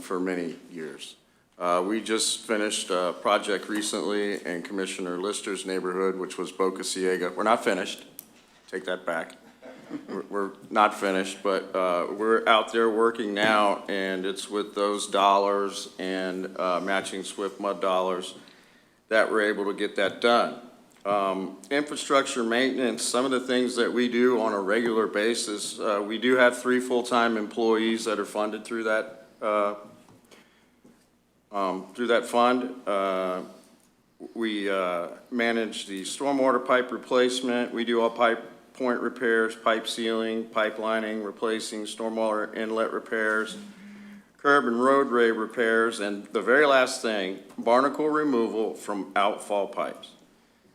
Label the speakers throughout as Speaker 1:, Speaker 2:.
Speaker 1: for many years. We just finished a project recently in Commissioner Lister's neighborhood, which was BOC. We're not finished. Take that back. We're not finished, but we're out there working now, and it's with those dollars and matching SWIFT MUD dollars that we're able to get that done. Infrastructure maintenance, some of the things that we do on a regular basis, we do have 3 full-time employees that are funded through that fund. We manage the stormwater pipe replacement. We do all pipe point repairs, pipe sealing, pipelining, replacing stormwater inlet repairs, curb and roadway repairs, and the very last thing, barnacle removal from outfall pipes.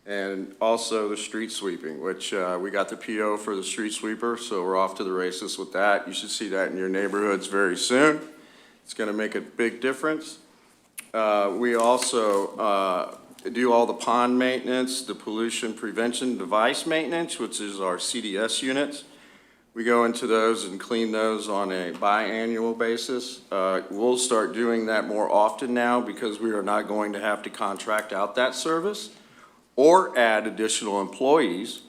Speaker 1: And also the street sweeping, which we got the PO for the street sweeper, so we're off to the races with that. You should see that in your neighborhoods very soon. It's gonna make a big difference. We also do all the pond maintenance, the pollution prevention device maintenance, which is our CDS units. We go into those and clean those on a biannual basis. We'll start doing that more often now because we are not going to have to contract out that service or add additional employees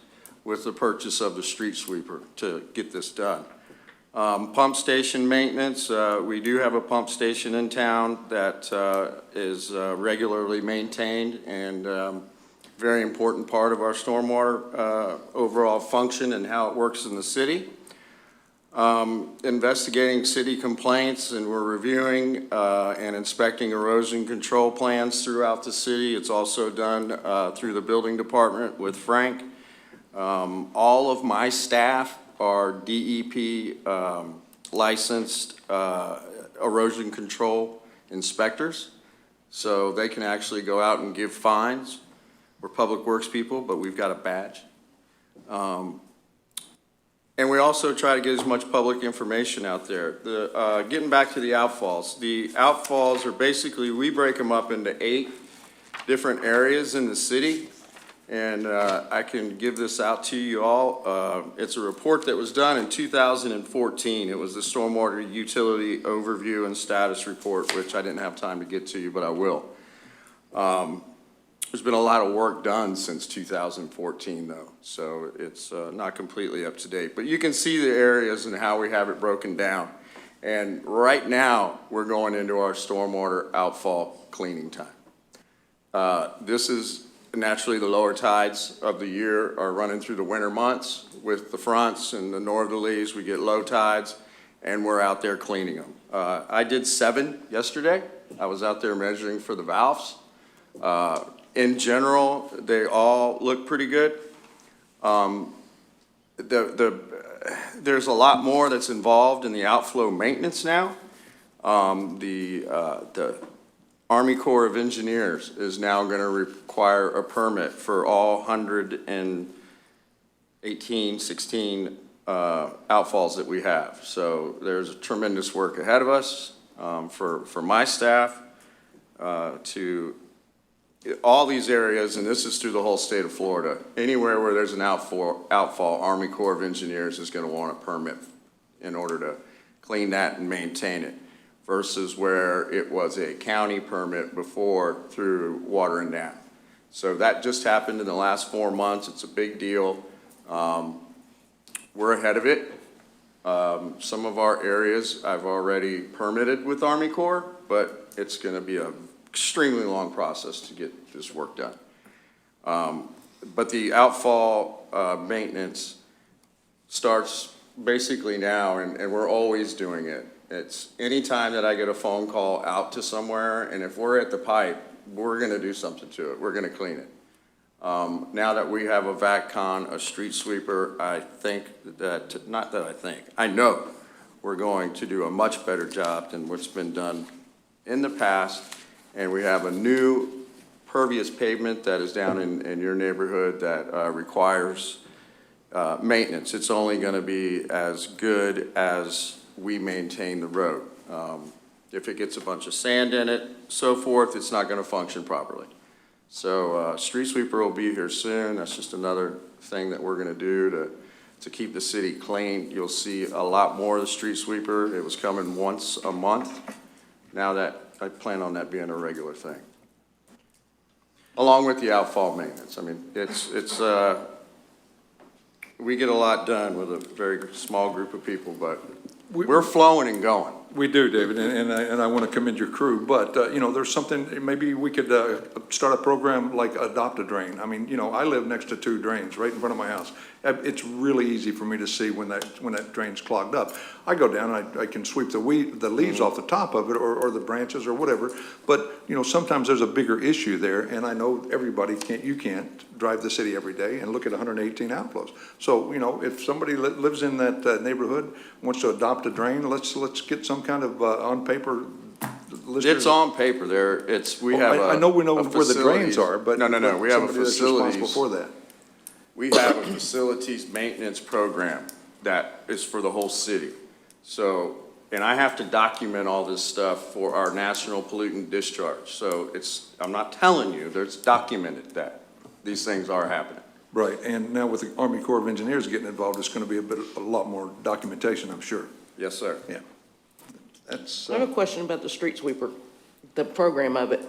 Speaker 1: with the purchase of the street sweeper to get this done. Pump station maintenance, we do have a pump station in town that is regularly maintained and very important part of our stormwater overall function and how it works in the city. Investigating city complaints, and we're reviewing and inspecting erosion control plans throughout the city. It's also done through the building department with Frank. All of my staff are DEP licensed erosion control inspectors, so they can actually go out and give fines. We're public works people, but we've got a badge. And we also try to get as much public information out there. Getting back to the outfalls are basically, we break them up into 8 different areas in the city. And I can give this out to you all. It's a report that was done in 2014. It was the Stormwater Utility Overview and Status Report, which I didn't have time to get to you, but I will. There's been a lot of work done since 2014, though, so it's not completely up to date. But you can see the areas and how we have it broken down. And right now, we're going into our stormwater outfall cleaning time. This is naturally the lower tides of the year are running through the winter months. With the fronts and the northerlies, we get low tides, and we're out there cleaning them. I did 7 yesterday. I was out there measuring for the valves. In general, they all look pretty good. There's a lot more that's involved in the outflow maintenance now. The Army Corps of Engineers is now going to require a permit for all 118, 16 outfalls that we have. So there's tremendous work ahead of us for my staff to all these areas, and this is through the whole state of Florida. Anywhere where there's an outfall, Army Corps of Engineers is going to want a permit in order to clean that and maintain it, versus where it was a county permit before through water and dam. So that just happened in the last 4 months. It's a big deal. We're ahead of it. Some of our areas I've already permitted with Army Corps, but it's going to be an extremely long process to get this work done. But the outfall maintenance starts basically now, and we're always doing it. It's any time that I get a phone call out to somewhere, and if we're at the pipe, we're going to do something to it. We're going to clean it. Now that we have a VACCON, a street sweeper, I think that, not that I think, I know we're going to do a much better job than what's been done in the past. And we have a new pervious pavement that is down in your neighborhood that requires maintenance. It's only going to be as good as we maintain the road. If it gets a bunch of sand in it, so forth, it's not going to function properly. So street sweeper will be here soon. That's just another thing that we're going to do to keep the city clean. You'll see a lot more of the street sweeper. It was coming once a month. now that I plan on that being a regular thing. Along with the outfall maintenance. I mean, we get a lot done with a very small group of people, but we're flowing and going.
Speaker 2: We do, David, and I want to commend your crew, but, you know, there's something, maybe we could start a program like Adopt a Drain. I mean, you know, I live next to 2 drains right in front of my house. It's really easy for me to see when that drain's clogged up. I go down and I can sweep the leaves off the top of it or the branches or whatever, but, you know, sometimes there's a bigger issue there, and I know you can't drive the city every day and look at 118 outflows. So, you know, if somebody lives in that neighborhood, wants to adopt a drain, let's get some kind of on paper list.
Speaker 1: It's on paper there.
Speaker 2: I know where the drains are, but
Speaker 1: no. We have a facilities.
Speaker 2: Responsible for that.
Speaker 1: We have a facilities maintenance program that is for the whole city. So, and I have to document all this stuff for our national pollutant discharge. So I'm not telling you, there's documented that these things are happening.
Speaker 2: Right, and now with the Army Corps of Engineers getting involved, it's going to be a lot more documentation, I'm sure.
Speaker 1: Yes, sir.
Speaker 2: Yeah. That's.
Speaker 3: I have a question about the street sweeper, the program of it.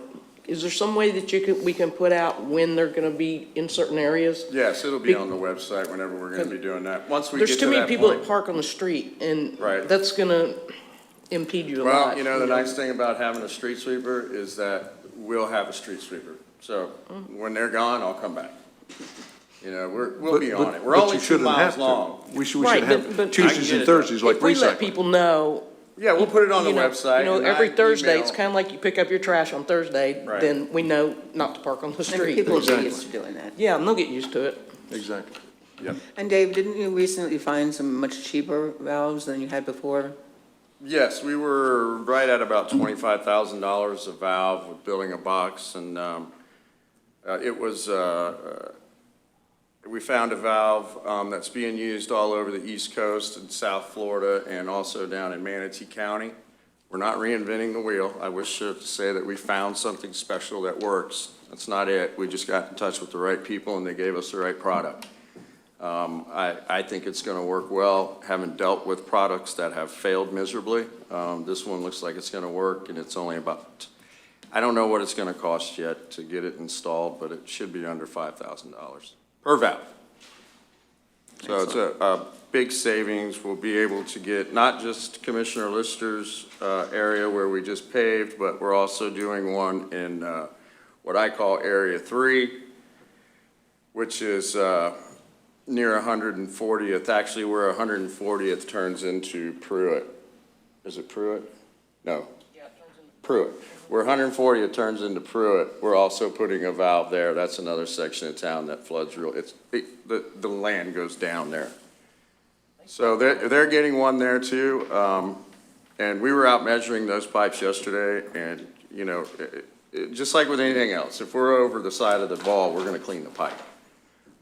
Speaker 3: Is there some way that we can put out when they're going to be in certain areas?
Speaker 1: Yes, it'll be on the website whenever we're going to be doing that. Once we get to that
Speaker 3: There's too many people
Speaker 1: point.
Speaker 3: that park on the street, and
Speaker 1: Right.
Speaker 3: that's going to impede you a lot.
Speaker 1: Well, you know, the nice thing about having a street sweeper is that we'll have a street sweeper. So when they're gone, I'll come back. You know, we'll be on it. We're only 2 miles long.
Speaker 2: We should
Speaker 3: Right,
Speaker 2: have
Speaker 3: but
Speaker 2: Tuesdays and Thursdays like
Speaker 3: If we let
Speaker 2: recycling.
Speaker 3: people know.
Speaker 1: Yeah, we'll put it on the
Speaker 3: you know,
Speaker 1: website.
Speaker 3: You know,
Speaker 1: and
Speaker 3: every
Speaker 1: I
Speaker 3: Thursday,
Speaker 1: email-
Speaker 3: it's kind of like you pick up your trash on Thursday,
Speaker 1: Right.
Speaker 3: then we know not to park on the
Speaker 4: And
Speaker 3: street.
Speaker 4: people will get
Speaker 2: Exactly.
Speaker 4: used to doing that.
Speaker 3: Yeah, and they'll get used to it.
Speaker 2: Exactly.
Speaker 1: Yep.
Speaker 4: And Dave, didn't you recently find some much cheaper valves than you had before?
Speaker 1: Yes, we were right at about $25,000 a valve with building a box, and it was, we found a valve that's being used all over the East Coast and South Florida and also down in Manatee County. We're not reinventing the wheel. I wish to say that we found something special that works. That's not it. We just got in touch with the right people and they gave us the right product. I think it's going to work well. Having dealt with products that have failed miserably, this one looks like it's going to work, and it's only about, I don't know what it's going to cost yet to get it installed, but it should be under $5,000 per valve. So it's a big savings. We'll be able to get not just Commissioner Lister's area where we just paved, but we're also doing one in what I call Area 3, which is near 140th, actually where 140th turns into Pruitt. Is it Pruitt? No.
Speaker 3: Yeah, it turns into
Speaker 1: Pruitt. Where 140th turns into Pruitt, we're also putting a valve there. That's another section of town that floods the land goes down there. So they're getting one there too. And we were out measuring those pipes yesterday, and you know, just like with anything else, if we're over the side of the ball, we're gonna clean the pipe.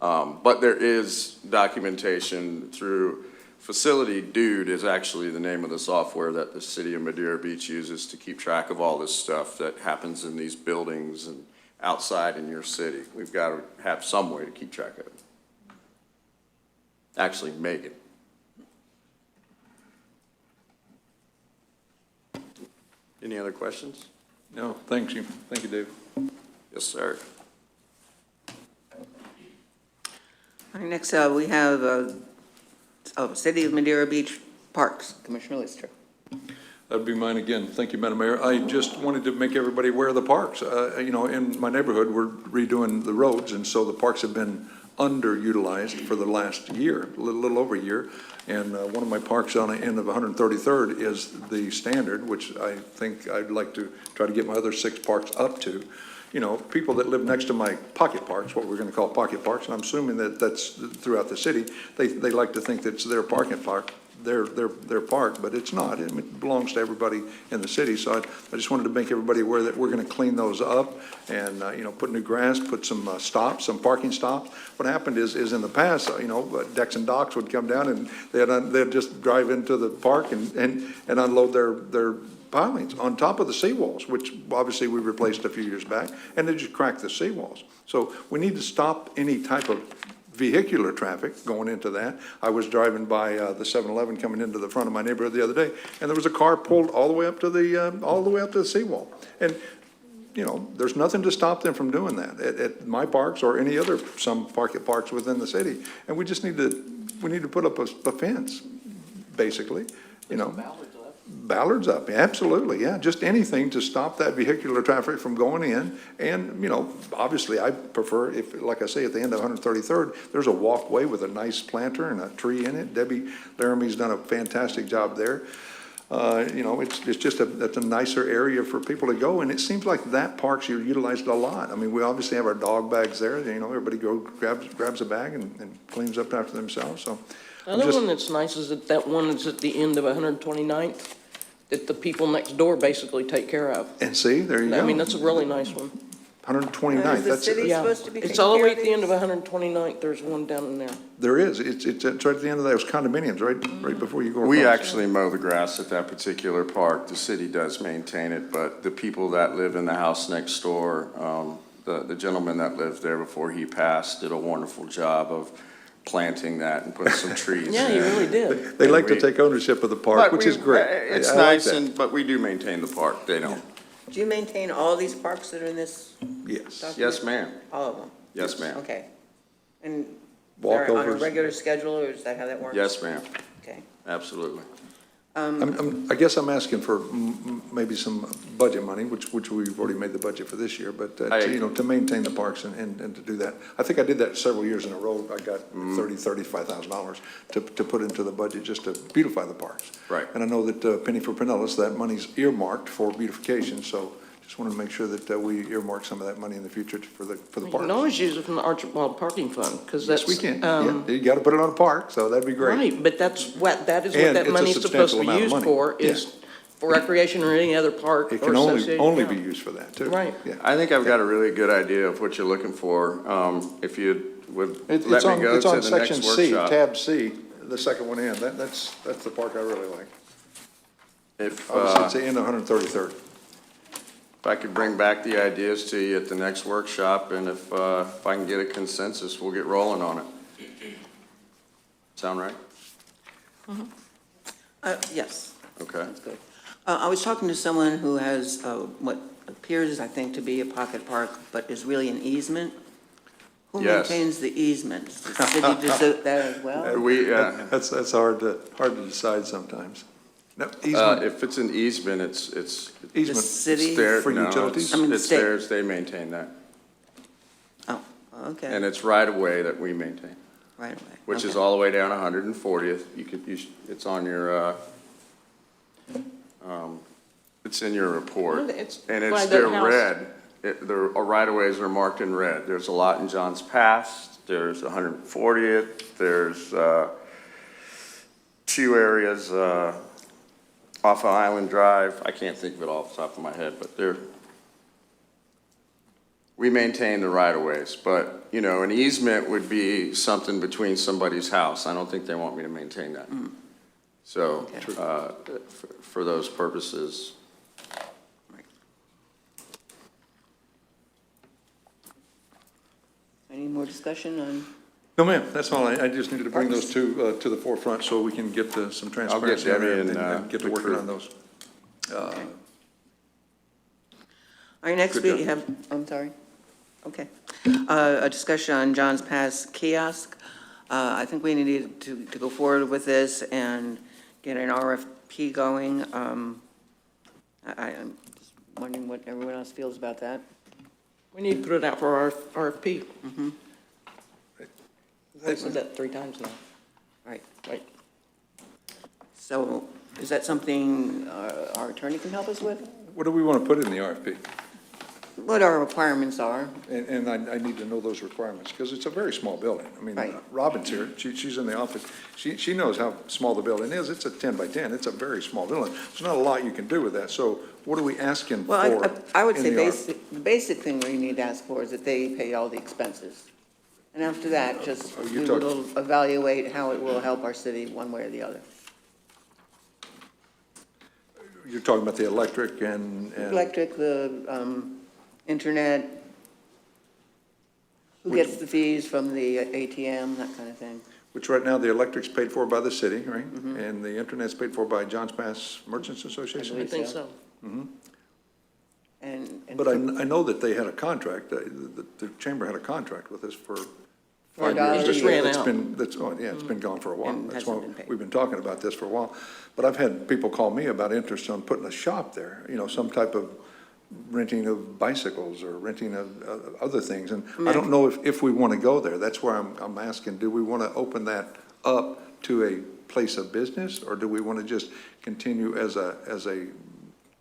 Speaker 1: But there is documentation through Facility Dude is actually the name of the software that the city of Madeira Beach uses to keep track of all this stuff that happens in these buildings and outside in your city. We've got to have some way to keep track of it. Actually, Megan. Any other questions?
Speaker 2: No, thank you. Thank you, Dave.
Speaker 1: Yes, sir.
Speaker 4: All right, next, we have City of Madeira Beach Parks, Commissioner Lister.
Speaker 2: That'd be mine again. Thank you, Madam Mayor. I just wanted to make everybody aware of the parks. You know, in my neighborhood, we're redoing the roads, and so the parks have been underutilized for the last year, a little over a year. And one of my parks on the end of 133rd is the standard, which I think I'd like to try to get my other 6 parks up to. You know, people that live next to my pocket parks, what we're going to call pocket parks, and I'm assuming that that's throughout the city, they like to think that it's their parking park, their park, but it's not. It belongs to everybody in the city. So I just wanted to make everybody aware that we're going to clean those up and, you know, put new grass, put some stops, some parking stops. What happened is in the past, you know, decks and docks would come down and they'd just drive into the park and unload their pilings on top of the seawalls, which obviously we replaced a few years back, and they just cracked the seawalls. So we need to stop any type of vehicular traffic going into that. I was driving by the 7-Eleven coming into the front of my neighborhood the other day, and there was a car pulled all the way up to the seawall. And, you know, there's nothing to stop them from doing that at my parks or any other, some parks within the city. And we just need to put up a fence, basically, you know. Ballards up, absolutely, yeah, just anything to stop that vehicular traffic from going in. And, you know, obviously, I prefer, if, like I say, at the end of 133rd, there's a walkway with a nice planter and a tree in it. Debbie Laramie's done a fantastic job there. You know, it's just that's a nicer area for people to go, and it seems like that park's utilized a lot. I mean, we obviously have our dog bags there, you know, everybody grabs a bag and cleans up after themselves, so.
Speaker 3: Another one that's nice is that one that's at the end of 129th, that the people next door basically take care of.
Speaker 2: And see, there you go.
Speaker 3: I mean, that's a really nice one.
Speaker 2: 129th,
Speaker 4: Is the
Speaker 2: that's,
Speaker 4: city
Speaker 3: Yeah,
Speaker 4: supposed to be
Speaker 3: it's
Speaker 4: taking
Speaker 3: all the
Speaker 4: care
Speaker 3: way
Speaker 4: of
Speaker 3: at the end
Speaker 4: these?
Speaker 3: of 129th, there's one down in there.
Speaker 2: there is, it's right at the end of those condominiums, right before you go across.
Speaker 1: We actually mow the grass at that particular park. The city does maintain it, but the people that live in the house next door, the gentleman that lived there before he passed did a wonderful job of planting that and putting some trees.
Speaker 3: Yeah, he
Speaker 1: in.
Speaker 3: really did.
Speaker 2: They like to take ownership of the park,
Speaker 1: But
Speaker 2: which
Speaker 1: we-
Speaker 2: is great.
Speaker 1: It's
Speaker 2: I like
Speaker 1: nice,
Speaker 2: that.
Speaker 1: but we do maintain the park. They don't.
Speaker 4: Do you maintain all these parks that are in this
Speaker 2: Yes.
Speaker 4: document?
Speaker 1: Yes, ma'am.
Speaker 4: All of them?
Speaker 1: Yes, ma'am.
Speaker 4: Okay. And they're on a
Speaker 2: Walkovers.
Speaker 4: regular schedule, or is that how that works?
Speaker 1: Yes, ma'am.
Speaker 4: Okay.
Speaker 1: Absolutely.
Speaker 2: I guess I'm asking for maybe some budget money, which we've already made the budget for this year, but, you know, to maintain the parks and to do that. I think I did that several years in a row. I got $35,000 to put into the budget just to beautify the parks.
Speaker 1: Right.
Speaker 2: And I know that Penny for Pinellas, that money's earmarked for beautification, so just wanted to make sure that we earmark some of that money in the future for the
Speaker 3: You can
Speaker 2: parks.
Speaker 3: always use it from the Archibald Parking Fund, because that's.
Speaker 2: Yes, we can. Yeah, you got to put it on a park, so that'd be great.
Speaker 3: Right, but that is what
Speaker 2: And
Speaker 3: that
Speaker 2: it's a
Speaker 3: money's supposed
Speaker 2: substantial
Speaker 3: to be
Speaker 2: amount of
Speaker 3: used
Speaker 2: money.
Speaker 3: for,
Speaker 2: Yeah.
Speaker 3: is for recreation or any other park or
Speaker 2: It can only
Speaker 3: associated.
Speaker 2: be used for that, too.
Speaker 3: Right.
Speaker 2: Yeah.
Speaker 1: I think I've got a really good idea of what you're looking for. If you would let me go
Speaker 2: It's
Speaker 1: to
Speaker 2: on
Speaker 1: the
Speaker 2: section
Speaker 1: next
Speaker 2: C,
Speaker 1: workshop.
Speaker 2: tab C, the second one in. That's the park I really like.
Speaker 1: If,
Speaker 2: Obviously, it's the end of 133rd.
Speaker 1: if I could bring back the ideas to you at the next workshop, and if I can get a consensus, we'll get rolling on it. Sound right?
Speaker 4: Yes,
Speaker 1: Okay.
Speaker 4: that's good. I was talking to someone who has what appears, I think, to be a pocket park, but is really an easement. Who
Speaker 1: Yes.
Speaker 4: maintains the easements? Does the city do that as well?
Speaker 1: We,
Speaker 2: That's hard to decide sometimes. No, easement,
Speaker 1: if it's an easement, it's
Speaker 4: The
Speaker 2: easement.
Speaker 4: city?
Speaker 1: their,
Speaker 2: For
Speaker 1: no,
Speaker 2: utilities?
Speaker 4: I mean, the
Speaker 1: it's
Speaker 4: state.
Speaker 1: theirs, they maintain that.
Speaker 4: Oh, okay,
Speaker 1: And it's right of way that we maintain,
Speaker 4: right away.
Speaker 1: which is
Speaker 4: Okay.
Speaker 1: all the way down 140th. It's on your, it's in your report.
Speaker 3: Well, it's
Speaker 1: And
Speaker 3: by
Speaker 1: it's,
Speaker 3: the
Speaker 1: they're
Speaker 3: house.
Speaker 1: red. The right-of-ways are marked in red. There's a lot in John's Pass, there's 140th, there's two areas off of Island Drive. I can't think of it off the top of my head, but we maintain the right-of-ways. But, you know, an easement would be something between somebody's house. I don't think they want me to maintain that. So, for those purposes,
Speaker 4: Any more discussion on?
Speaker 2: No, ma'am, that's all. I just needed to bring those two to the forefront so we can get some transparency
Speaker 1: Debbie
Speaker 2: there
Speaker 1: and,
Speaker 2: get to
Speaker 1: the
Speaker 2: working
Speaker 1: crew.
Speaker 2: on those.
Speaker 4: Our next
Speaker 2: Good
Speaker 4: week,
Speaker 2: job.
Speaker 4: have, I'm sorry. Okay. A discussion on John's Pass kiosk. I think we need to go forward with this and get an RFP going. I'm just wondering what everyone else feels about that.
Speaker 3: We need to put it out for our RFP. I said that 3 times now.
Speaker 4: Right.
Speaker 3: Right.
Speaker 4: So is that something our attorney can help us with?
Speaker 2: What do we want to put in the RFP?
Speaker 4: What our requirements are?
Speaker 2: And I need to know those requirements, because it's a very small building. I mean,
Speaker 4: Right.
Speaker 2: Robin's here, she's in the office. She knows how small the building is. It's a 10 by 10. It's a very small building. There's not a lot you can do with that. So what are we asking for?
Speaker 4: Well, I would
Speaker 2: in
Speaker 4: say
Speaker 2: the RFP?
Speaker 4: the basic thing we need to ask for is that they pay all the expenses. And after that, just
Speaker 2: Oh,
Speaker 4: we
Speaker 2: you're talking-
Speaker 4: will evaluate how it will help our city one way or the other.
Speaker 2: You're talking about the electric and.
Speaker 4: Electric, the internet, Who gets the fees from the ATM, that kind of thing?
Speaker 2: Which right now, the electric's paid for by the city, right? And the internet's paid for by Johns Pass Merchants Association.
Speaker 3: I think so.
Speaker 4: And
Speaker 2: But I know that they had a contract, the chamber had a contract with us for
Speaker 4: For a
Speaker 2: 5
Speaker 4: dollar
Speaker 2: years.
Speaker 4: a
Speaker 3: Just
Speaker 4: year.
Speaker 3: ran
Speaker 2: It's
Speaker 3: out.
Speaker 2: been, it's been gone for a while.
Speaker 4: And
Speaker 2: That's
Speaker 4: hasn't
Speaker 2: why
Speaker 4: been paid.
Speaker 2: we've been talking about this for a while. But I've had people call me about interest on putting a shop there, some type of renting of bicycles or renting of other things. And I don't know if we want to go there. That's where I'm asking, do we want to open that up to a place of business? Or do we want to just continue as a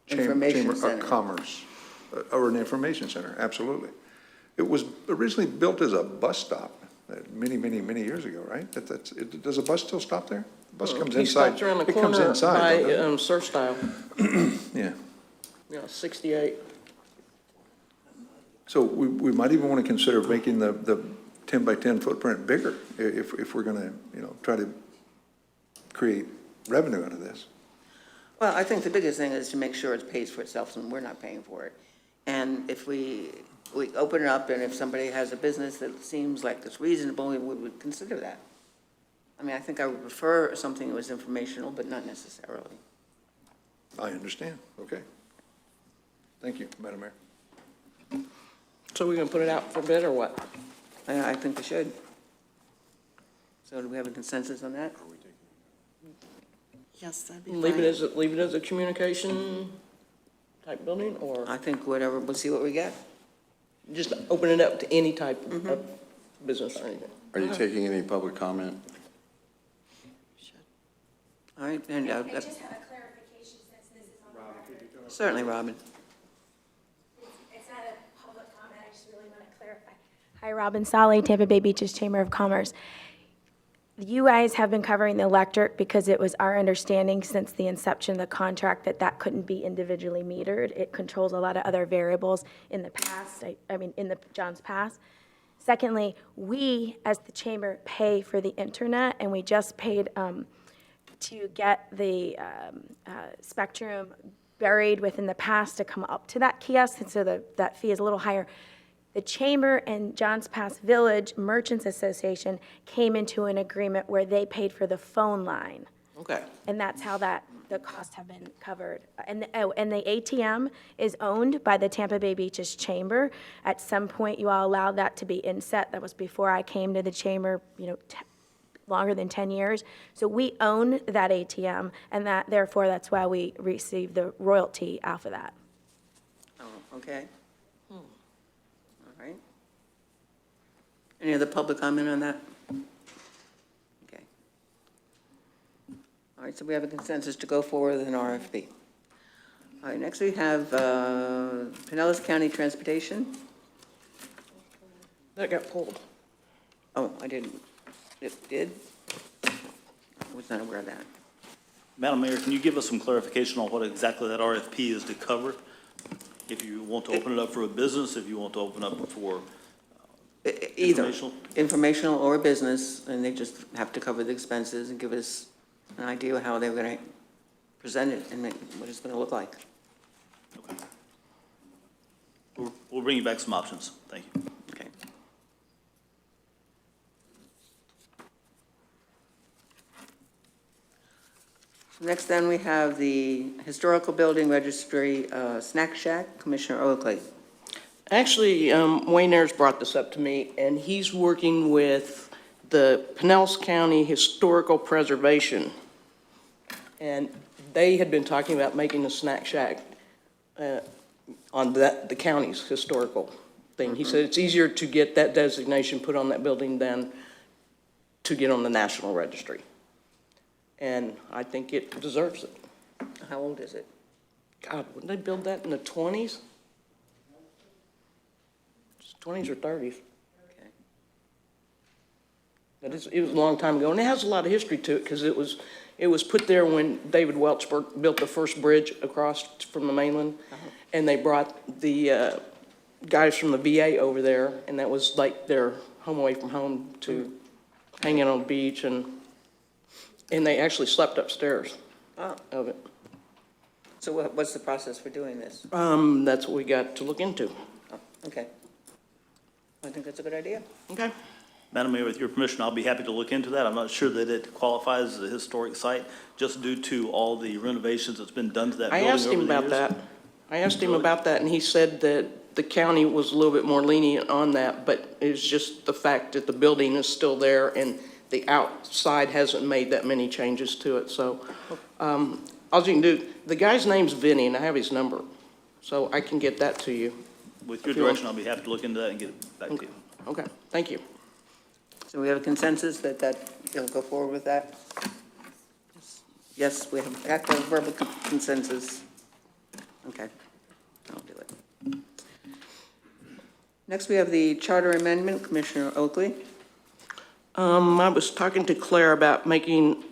Speaker 4: Information
Speaker 2: chamber
Speaker 4: center.
Speaker 2: of commerce? Or an information center, absolutely. It was originally built as a bus stop many, many, many years ago, right? Does a bus still stop there? The bus comes
Speaker 3: He
Speaker 2: inside.
Speaker 3: stops around the
Speaker 2: It comes
Speaker 3: corner
Speaker 2: inside,
Speaker 3: by,
Speaker 2: doesn't it?
Speaker 3: Surf Style,
Speaker 2: Yeah.
Speaker 3: 68.
Speaker 2: So we might even want to consider making the 10 by 10 footprint bigger if we're going to, try to create revenue out of this.
Speaker 4: Well, I think the biggest thing is to make sure it pays for itself and we're not paying for it. And if we open it up and if somebody has a business that seems like it's reasonable, we would consider that. I mean, I think I would prefer something that was informational, but not necessarily.
Speaker 2: I understand, okay. Thank you, Madam Mayor.
Speaker 3: So we're gonna put it out for bid or what?
Speaker 4: I think we should. So do we have a consensus on that?
Speaker 5: Yes, that'd be
Speaker 3: Leave
Speaker 5: fine.
Speaker 3: it as a communication type building, or
Speaker 4: I think whatever, we'll see what we get.
Speaker 3: just open it up to any type of business or anything?
Speaker 1: Are you taking any public comment?
Speaker 4: All right, and,
Speaker 6: I just have a clarification since this is on the record.
Speaker 4: certainly, Robin.
Speaker 6: It's not a public comment, I just really want to clarify. Hi, Robin Solly, Tampa Bay Beaches Chamber of Commerce. You guys have been covering the electric because it was our understanding since the inception of the contract that that couldn't be individually metered. It controls a lot of other variables in the past, in the John's Pass. Secondly, we, as the chamber, pay for the internet, and we just paid to get the spectrum buried within the past to come up to that kiosk, and so that fee is a little higher. The chamber and Johns Pass Village Merchants Association came into an agreement where they paid for the phone line.
Speaker 3: Okay.
Speaker 6: And that's how the costs have been covered. And the ATM is owned by the Tampa Bay Beaches Chamber. At some point, you all allowed that to be inset. That was before I came to the chamber, longer than 10 years. So we own that ATM, and therefore, that's why we receive the royalty off of that.
Speaker 4: Oh, okay. All right. Any other public comment on that? Okay. All right, so we have a consensus to go forward with an RFP. All right, next we have Pinellas County Transportation.
Speaker 3: That got pulled.
Speaker 4: Oh, I didn't. It did? I was not aware of that.
Speaker 7: Madam Mayor, can you give us some clarification on what exactly that RFP is to cover? If you want to open it up for a business, if you want to open up for
Speaker 4: Either
Speaker 7: informational?
Speaker 4: informational or business, and they just have to cover the expenses and give us an idea of how they're going to present it and what it's going to look like.
Speaker 7: We'll bring you back some options. Thank you.
Speaker 4: Okay. Next then, we have the Historical Building Registry Snack Shack, Commissioner Oakley.
Speaker 3: Actually, Wayne Ayers brought this up to me, and he's working with the Pinellas County Historical Preservation. And they had been talking about making a snack shack on the county's historical thing. He said it's easier to get that designation put on that building than to get on the National Registry. And I think it deserves it.
Speaker 4: How old is it?
Speaker 3: God, wouldn't they build that in the 20s? 20s or 30s.
Speaker 4: Okay.
Speaker 3: But it was a long time ago, and it has a lot of history to it, because it was put there when David Welch built the first bridge across from the mainland, and they brought the guys from the VA over there, and that was like their home away from home to hang out on the beach, and they actually slept upstairs
Speaker 4: Oh,
Speaker 3: of it.
Speaker 4: so what's the process for doing this?
Speaker 3: That's what we got to look into.
Speaker 4: Oh, okay. I think that's a good idea.
Speaker 3: Okay.
Speaker 7: Madam Mayor, with your permission, I'll be happy to look into that. I'm not sure that it qualifies as a historic site, just due to all the renovations that's been done to that
Speaker 3: I
Speaker 7: building
Speaker 3: asked
Speaker 7: over
Speaker 3: him
Speaker 7: the
Speaker 3: about
Speaker 7: years.
Speaker 3: that. I asked him
Speaker 7: Really?
Speaker 3: about that, and he said that the county was a little bit more lenient on that, but it's just the fact that the building is still there and the outside hasn't made that many changes to it, so, all you can do, the guy's name's Vinny, and I have his number, so I can get that to you.
Speaker 7: With your
Speaker 3: If you want-
Speaker 7: direction, I'll be happy to look into that and get it back to you.
Speaker 3: Okay, thank you.
Speaker 4: So we have a consensus that you'll go forward with that? Yes, we have got the verbal consensus. Okay, I'll do it. Next, we have the charter amendment, Commissioner Oakley.
Speaker 3: I was talking to Claire about making,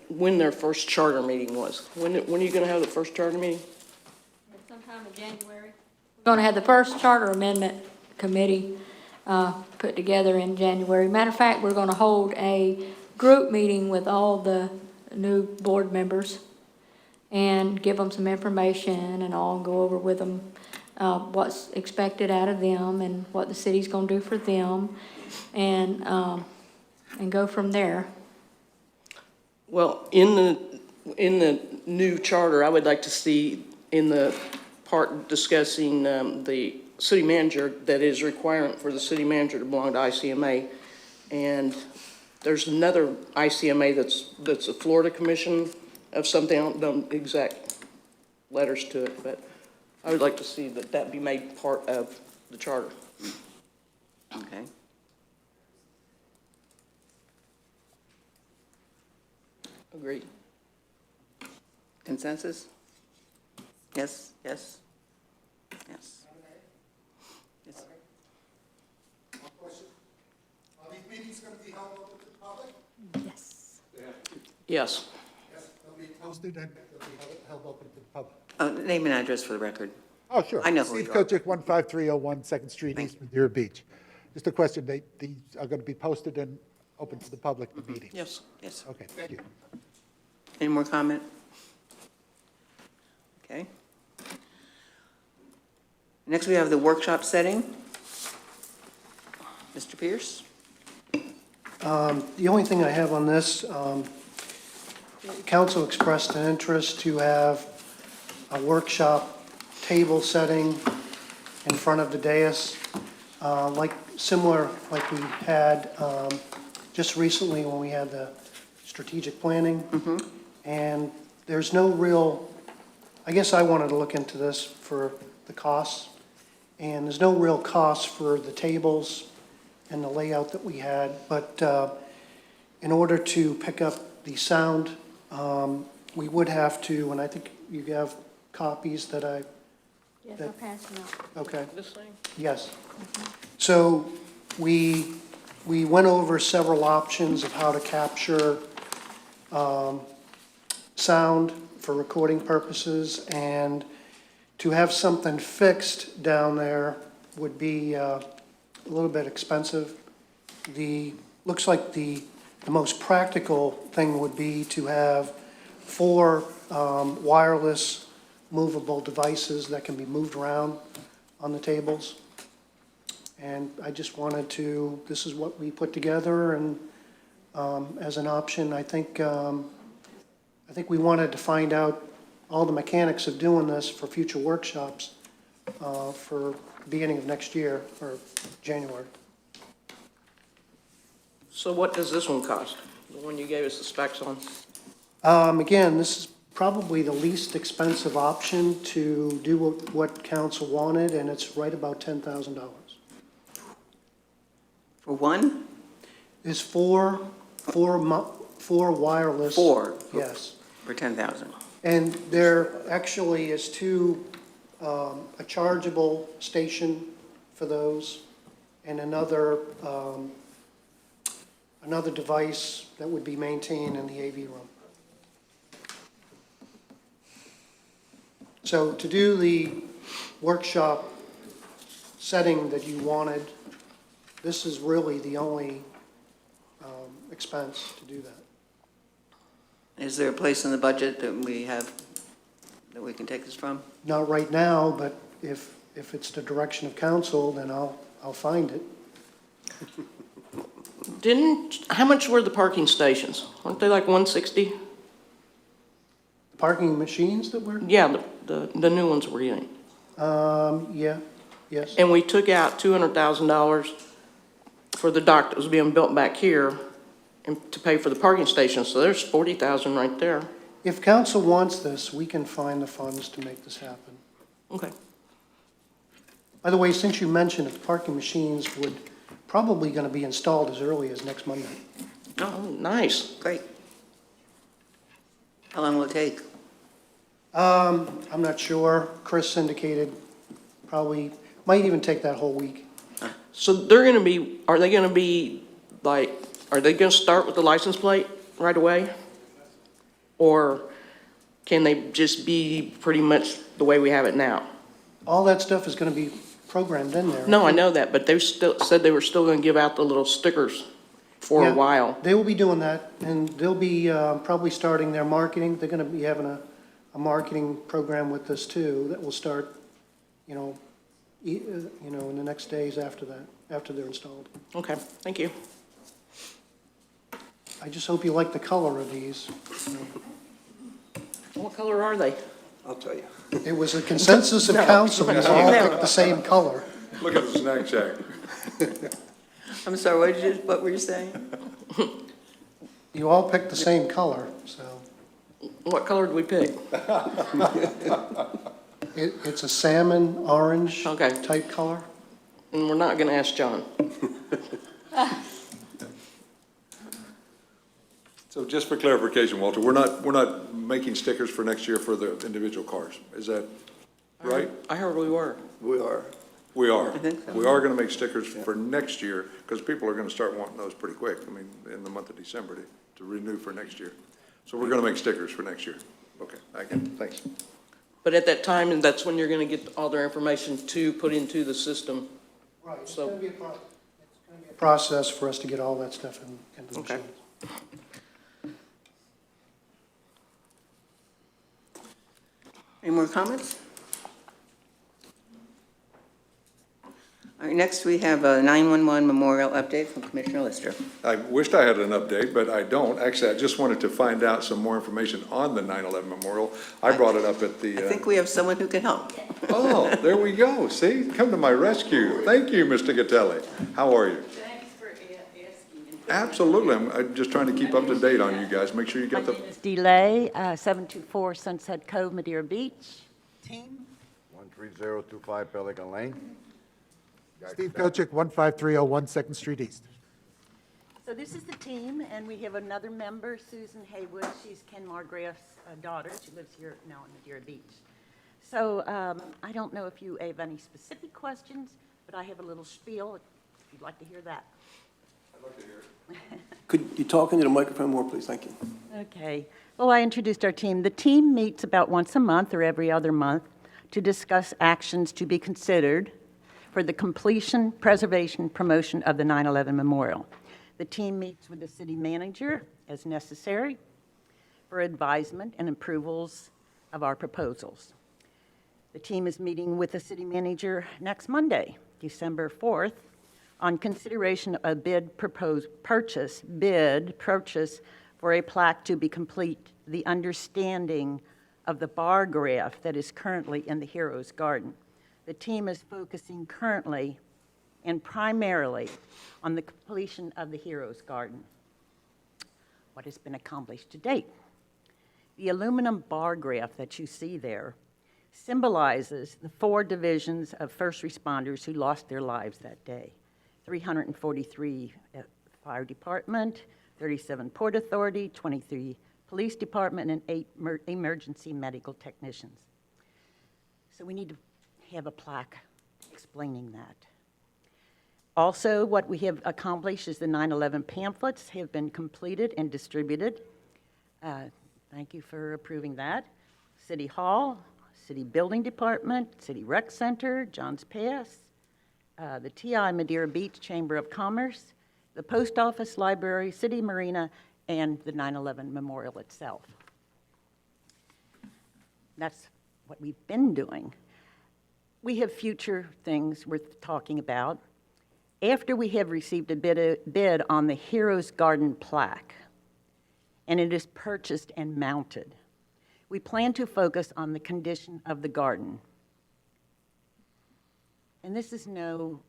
Speaker 3: when their first charter meeting was. When are you gonna have the first charter meeting?
Speaker 5: Sometime in January. We're going to have the first charter amendment committee put together in January. Matter of fact, we're going to hold a group meeting with all the new board members and give them some information and all, go over with them what's expected out of them and what the city's going to do for them, and go from there.
Speaker 3: Well, in the new charter, I would like to see in the part discussing the city manager, that is requirement for the city manager to belong to ICMA. And there's another ICMA that's a Florida commission of something, I don't know exact letters to it, but I would like to see that be made part of the charter.
Speaker 4: Okay.
Speaker 3: Agreed.
Speaker 4: Consensus? Yes, yes, yes. Yes.
Speaker 8: One question. Are these meetings going to be held open to the public?
Speaker 5: Yes.
Speaker 3: Yes.
Speaker 8: Yes, they'll be posted and they'll be held open to the public.
Speaker 4: Name and address for the record.
Speaker 8: Oh, sure.
Speaker 4: I know who
Speaker 8: Steve
Speaker 4: you are.
Speaker 8: Kochick, 15301 Second Street,
Speaker 4: Thank
Speaker 8: East Madeira Beach. Just a question, these are going to be posted and open to the public, the meetings?
Speaker 3: Yes.
Speaker 4: Yes.
Speaker 8: Okay, thank you.
Speaker 4: Any more comment? Okay. Next, we have the workshop setting. Mr. Pierce?
Speaker 9: The only thing I have on this, council expressed an interest to have a workshop table setting in front of the dais, similar like we had just recently when we had the strategic planning. And there's no real, I guess I wanted to look into this for the costs, and there's no real cost for the tables and the layout that we had, but in order to pick up the sound, we would have to, and I think you have copies that I,
Speaker 5: Yes,
Speaker 9: That-
Speaker 5: I'll pass them out.
Speaker 9: okay,
Speaker 3: This thing?
Speaker 9: yes. So we went over several options of how to capture sound for recording purposes, and to have something fixed down there would be a little bit expensive. Looks like the most practical thing would be to have 4 wireless movable devices that can be moved around on the tables. And I just wanted to, this is what we put together, and as an option, I think we wanted to find out all the mechanics of doing this for future workshops for beginning of next year, or January.
Speaker 3: So what does this one cost? The one you gave us the specs on?
Speaker 9: Again, this is probably the least expensive option to do what council wanted, and it's right about $10,000.
Speaker 4: For one?
Speaker 9: There's four wireless.
Speaker 4: 4?
Speaker 9: Yes.
Speaker 4: For 10,000.
Speaker 9: And there actually is 2, a chargeable station for those, and another device that would be maintained in the AV room. So to do the workshop setting that you wanted, this is really the only expense to do that.
Speaker 4: Is there a place in the budget that we have, that we can take this from?
Speaker 9: Not right now, but if it's the direction of council, then I'll find it.
Speaker 3: How much were the parking stations? Weren't they like 160?
Speaker 9: Parking machines that were,
Speaker 3: Yeah, the new ones we're getting.
Speaker 9: yeah, yes.
Speaker 3: And we took out $200,000 for the dock that was being built back here and to pay for the parking station, so there's 40,000 right there.
Speaker 9: If council wants this, we can find the funds to make this happen.
Speaker 3: Okay.
Speaker 9: By the way, since you mentioned it, the parking machines would probably going to be installed as early as next Monday.
Speaker 3: Oh, nice.
Speaker 4: Great. How long will it take?
Speaker 9: I'm not sure. Chris indicated probably, might even take that whole week.
Speaker 3: So they're gonna be, are they gonna be like, are they gonna start with the license plate right away? Or can they just be pretty much the way we have it now?
Speaker 9: All that stuff is going to be programmed in there.
Speaker 3: No, I know that, but they still said they were still gonna give out the little stickers for a
Speaker 9: Yeah,
Speaker 3: while.
Speaker 9: They will be doing that, and they'll be probably starting their marketing. They're going to be having a marketing program with this too, that will start, in the next days after that, after they're installed.
Speaker 3: Okay, thank you.
Speaker 9: I just hope you like the color of these.
Speaker 3: What color are they?
Speaker 10: I'll tell you.
Speaker 9: It was a consensus of
Speaker 3: No.
Speaker 9: councilmen, all picked the same color.
Speaker 2: Look at the snack shack.
Speaker 4: I'm sorry, what were you saying?
Speaker 9: You all picked the same color, so
Speaker 3: What color did we pick?
Speaker 9: it's a salmon orange
Speaker 3: Okay.
Speaker 9: type color.
Speaker 3: And we're not gonna ask John.
Speaker 2: So just for clarification, Walter, we're not making stickers for next year for the individual cars. Is that right?
Speaker 3: I heard we were.
Speaker 10: We are.
Speaker 2: We are.
Speaker 4: I think so.
Speaker 2: We are gonna make stickers for next year, because people are gonna start wanting those pretty quick. I mean, in the month of December to renew for next year. So we're gonna make stickers for next year. Okay, I get it, thanks.
Speaker 3: But at that time, and that's when you're gonna get all their information to put into the system.
Speaker 9: Right, it's
Speaker 3: So-
Speaker 9: going to be a process for us to get all that stuff into the
Speaker 3: Okay.
Speaker 9: machines.
Speaker 4: Any more comments? All right, next we have a 911 memorial update from Commissioner Lister.
Speaker 2: I wished I had an update, but I don't. Actually, I just wanted to find out some more information on the 9/11 memorial. I brought it up at the.
Speaker 4: I think we have someone who can help.
Speaker 2: Oh, there we go. See, come to my rescue. Thank you, Mr. Gatelli. How are you?
Speaker 11: Thanks for asking.
Speaker 2: Absolutely. I'm just trying to keep up to date on you guys. Make sure you
Speaker 11: My
Speaker 2: get the.
Speaker 11: name is Delay, 724 Sunset Cove, Madeira Beach. Team?
Speaker 12: 13025 Pelican Lane.
Speaker 8: Steve Kochick, 15301 Second Street East.
Speaker 11: So this is the team, and we have another member, Susan Haywood. She's Ken Margraff's daughter. She lives here now in Madeira Beach. So I don't know if you have any specific questions, but I have a little spiel if you'd like to hear that.
Speaker 10: Could you talk into the microphone more, please? Thank you.
Speaker 11: Okay. Well, I introduced our team. The team meets about once a month or every other month to discuss actions to be considered for the completion, preservation, promotion of the 9/11 Memorial. The team meets with the city manager as necessary for advisement and approvals of our proposals. The team is meeting with the city manager next Monday, December 4th, on consideration of purchase for a plaque to be complete the understanding of the bar graph that is currently in the Heroes Garden. The team is focusing currently and primarily on the completion of the Heroes Garden. What has been accomplished to date? The aluminum bar graph that you see there symbolizes the 4 divisions of first responders who lost their lives that day. 343 fire department, 37 Port Authority, 23 police department, and 8 emergency medical technicians. So we need to have a plaque explaining that. Also, what we have accomplished is the 9/11 pamphlets have been completed and distributed. Thank you for approving that. City Hall, City Building Department, City Rec Center, Johns Pass, the TI Madeira Beach Chamber of Commerce, the Post Office, Library, City Marina, and the 9/11 Memorial itself. That's what we've been doing. We have future things worth talking about. After we have received a bid on the Heroes Garden plaque, and it is purchased and mounted, we plan to focus on the condition of the garden. And this is no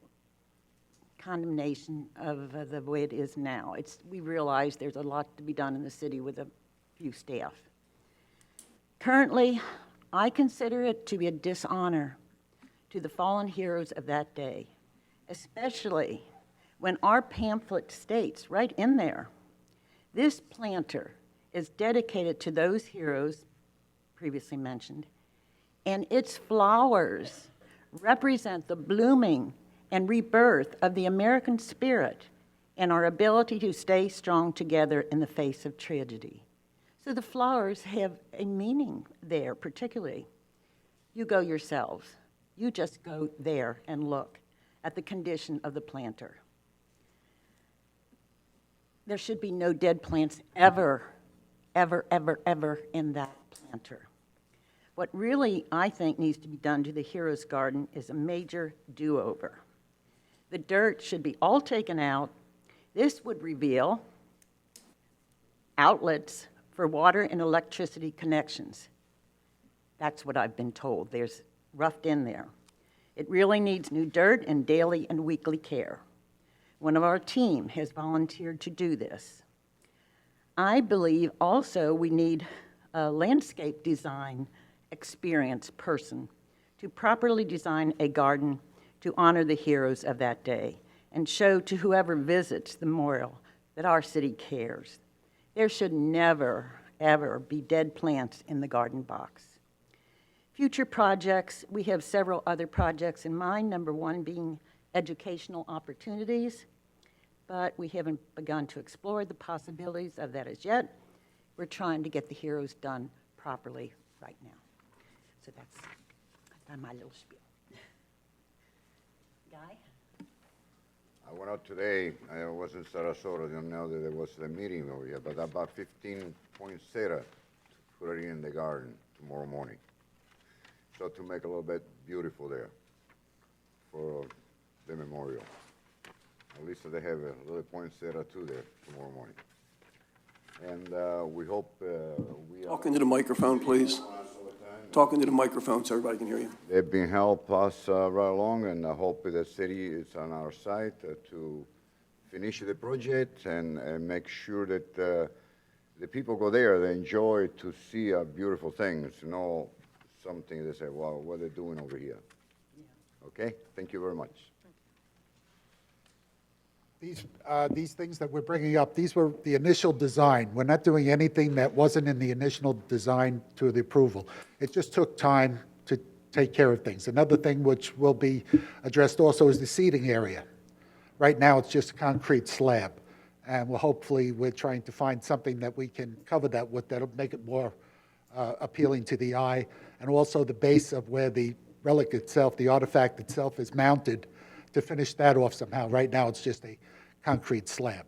Speaker 11: condemnation of the way it is now. We realize there's a lot to be done in the city with a few staff. Currently, I consider it to be a dishonor to the fallen heroes of that day, especially when our pamphlet states right in there, this planter is dedicated to those heroes previously mentioned, and its flowers represent the blooming and rebirth of the American spirit and our ability to stay strong together in the face of tragedy. So the flowers have a meaning there, particularly. You go yourselves. You just go there and look at the condition of the planter. There should be no dead plants ever, ever, ever, ever in that planter. What really, I think, needs to be done to the Heroes Garden is a major do-over. The dirt should be all taken out. This would reveal outlets for water and electricity connections. That's what I've been told. There's roughed in there. It really needs new dirt and daily and weekly care. One of our team has volunteered to do this. I believe also we need a landscape design experienced person to properly design a garden to honor the heroes of that day and show to whoever visits the memorial that our city cares. There should never, ever be dead plants in the garden box. Future projects, we have several other projects in mind, number one being educational opportunities, but we haven't begun to explore the possibilities of that as yet. We're trying to get the heroes done properly right now. So that's my little spiel. Guy?
Speaker 12: I went out today, I was in Sarasota, you know that there was a meeting over here, but about 15 poinsettia to put it in the garden tomorrow morning. So to make a little bit beautiful there for the memorial. At least they have a little poinsettia too there tomorrow morning. And we hope we are...
Speaker 10: Talk into the microphone, please. Talk into the microphone so everybody can hear you.
Speaker 12: They've been help us right along, and I hope the city is on our side to finish the project and make sure that the people go there, they enjoy to see beautiful things, you know, something they say, wow, what are they doing over here? Yeah. Okay, thank you very much.
Speaker 8: These things that we're bringing up, these were the initial design. We're not doing anything that wasn't in the initial design to the approval. It just took time to take care of things. Another thing which will be addressed also is the seating area. Right now, it's just a concrete slab. And we're trying to find something that we can cover that with that'll make it more appealing to the eye. And also the base of where the relic itself, the artifact itself is mounted, to finish that off somehow. Right now, it's just a concrete slab.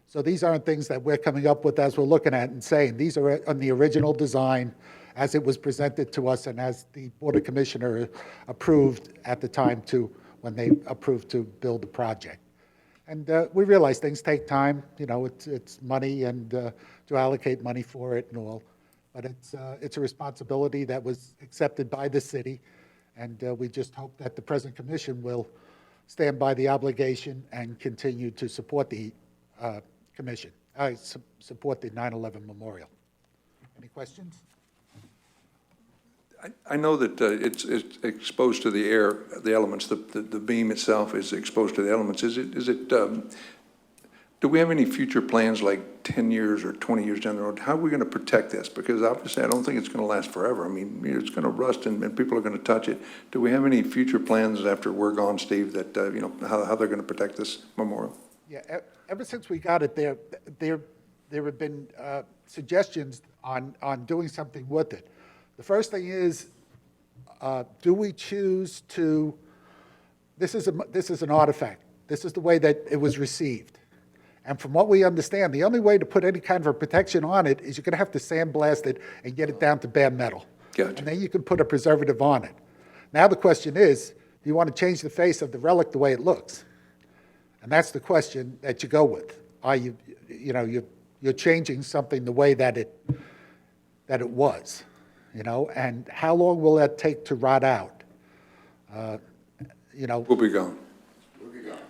Speaker 8: So these aren't things that we're coming up with as we're looking at and saying. These are on the original design as it was presented to us and as the Board of Commissioners approved at the time when they approved to build the project. And we realize things take time. You know, it's money and to allocate money for it and all. But it's a responsibility that was accepted by the city. And we just hope that the present commission will stand by the obligation and continue to support the commission, support the 9/11 memorial. Any questions?
Speaker 2: I know that it's exposed to the air, the elements, the beam itself is exposed to the elements. Do we have any future plans like 10 years or 20 years down the road? How are we going to protect this? Because obviously I don't think it's going to last forever. I mean, it's going to rust and people are going to touch it. Do we have any future plans after we're gone, Steve, that, how they're going to protect this memorial?
Speaker 8: Yeah, ever since we got it there have been suggestions on doing something with it. The first thing is, do we choose to, this is an artifact. This is the way that it was received. And from what we understand, the only way to put any kind of a protection on it is you're going to have to sandblast it and get it down to bare metal.
Speaker 2: Gotcha.
Speaker 8: And then you can put a preservative on it. Now the question is, do you want to change the face of the relic the way it looks? And that's the question that you go with. Are you, you know, you're changing something the way that it was, you know? And how long will that take to rot out? You know,
Speaker 2: We'll be gone.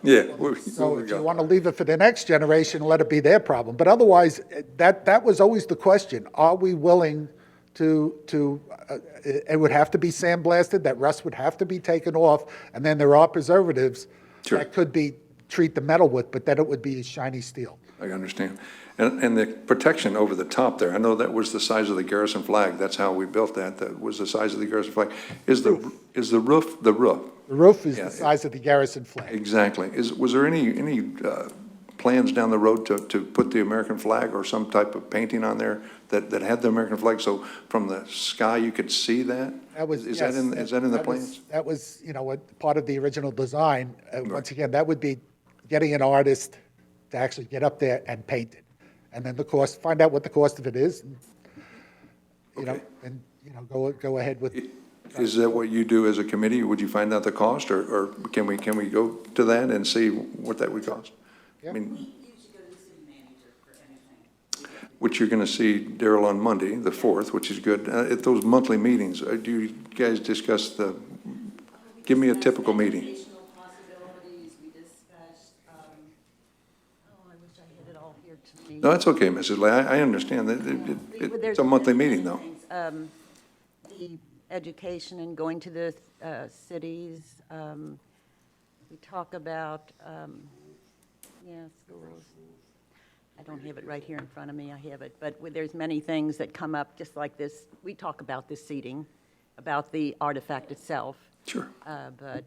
Speaker 2: Yeah, we'll
Speaker 8: so
Speaker 2: be
Speaker 8: if you
Speaker 2: gone.
Speaker 8: want to leave it for the next generation, let it be their problem. But otherwise, that was always the question. Are we willing to it would have to be sandblasted, that rust would have to be taken off, and then there are preservatives
Speaker 2: Sure.
Speaker 8: that could be, treat the metal with, but then it would be shiny steel.
Speaker 2: I understand. And the protection over the top there, I know that was the size of the garrison flag. That's how we built that. That was the size of the garrison flag. Is the roof?
Speaker 8: The roof is
Speaker 2: Yeah,
Speaker 8: the size of the garrison flag.
Speaker 2: Exactly. Was there any plans down the road to put the American flag or some type of painting on there that had the American flag, so from the sky you could see that?
Speaker 8: That was,
Speaker 2: Is
Speaker 8: yes,
Speaker 2: that in the
Speaker 8: that was-
Speaker 2: plans?
Speaker 8: That was, you know, part of the original design. Once again, that would be getting an artist to actually get up there and paint it. And then the cost, find out what the cost of it is, and, you know,
Speaker 2: Okay.
Speaker 8: and, you know, go ahead with.
Speaker 2: Is that what you do as a committee? Would you find out the cost, or can we go to that and see what that would cost?
Speaker 8: Yeah.
Speaker 2: I mean, which you're going to see Daryl on Monday, the 4th, which is good. At those monthly meetings, do you guys discuss give me a typical meeting.
Speaker 11: Educational possibilities, we discussed, I wish I had it all here to me.
Speaker 2: No, that's okay, Mrs. Lay. I understand that it's a monthly meeting, though.
Speaker 11: The education and going to the cities, we talk about, schools. I don't have it right here in front of me, I have it, but there's many things that come up, just like this. We talk about this seating, about the artifact itself.
Speaker 2: Sure.
Speaker 11: But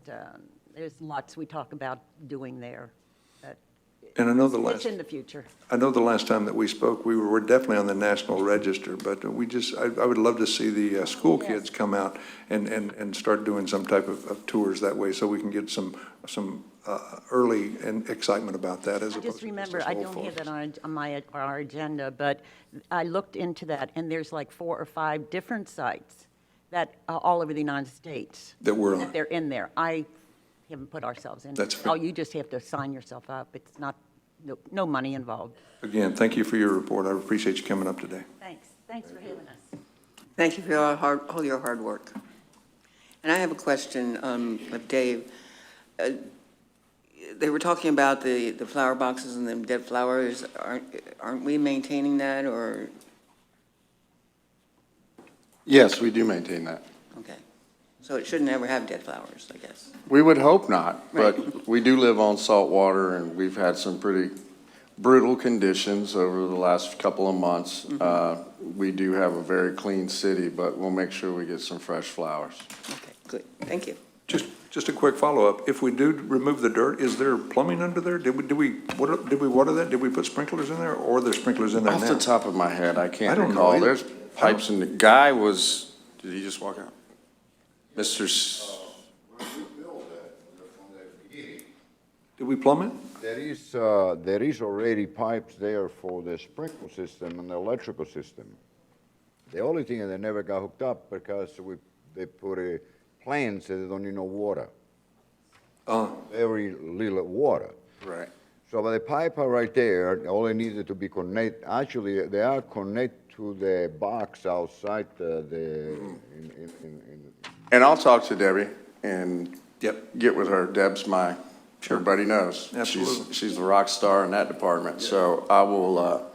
Speaker 11: there's lots we talk about doing there. But
Speaker 2: And I know
Speaker 11: it's in the future.
Speaker 2: I know the last time that we spoke, we were definitely on the National Register, but I would love to see the school kids come out and start doing some type of tours that way, so we can get some early excitement about that as opposed to
Speaker 11: Just remember, I don't have that on our agenda, but I looked into that, and there's like 4 or 5 different sites that, all over the United States.
Speaker 2: That we're on.
Speaker 11: That they're in there. I haven't put ourselves in.
Speaker 2: That's fair.
Speaker 11: Oh, you just have to sign yourself up. It's not, no money involved.
Speaker 2: Again, thank you for your report. I appreciate you coming up today.
Speaker 11: Thanks for having us.
Speaker 4: Thank you for all your hard work. And I have a question of Dave. They were talking about the flower boxes and the dead flowers. Aren't we maintaining that, or?
Speaker 13: Yes, we do maintain that.
Speaker 4: Okay. So it shouldn't ever have dead flowers, I guess.
Speaker 13: We would hope not,
Speaker 4: Right.
Speaker 13: but we do live on salt water, and we've had some pretty brutal conditions over the last couple of months. We do have a very clean city, but we'll make sure we get some fresh flowers.
Speaker 4: Okay, good. Thank you.
Speaker 2: Just a quick follow-up. If we do remove the dirt, is there plumbing under there? Did we water that? Did we put sprinklers in there, or are there sprinklers in there
Speaker 13: Off
Speaker 2: now?
Speaker 13: the top of my head, I can't
Speaker 2: I don't know
Speaker 13: recall.
Speaker 2: either.
Speaker 13: There's pipes in the, Guy was, did he just walk out? Mr.
Speaker 2: Did we plumb it?
Speaker 12: There is already pipes there for the sprinkler system and the electrical system. The only thing is they never got hooked up because they put a plan so they don't need no water. Very little water.
Speaker 13: Right.
Speaker 12: So the pipe are right there, all they needed to be connected, actually, they are connected to the box outside
Speaker 13: And I'll talk to Debbie and
Speaker 2: Yep.
Speaker 13: get with her. Deb's everybody knows.
Speaker 2: Absolutely.
Speaker 13: She's the rock star in that department. So I will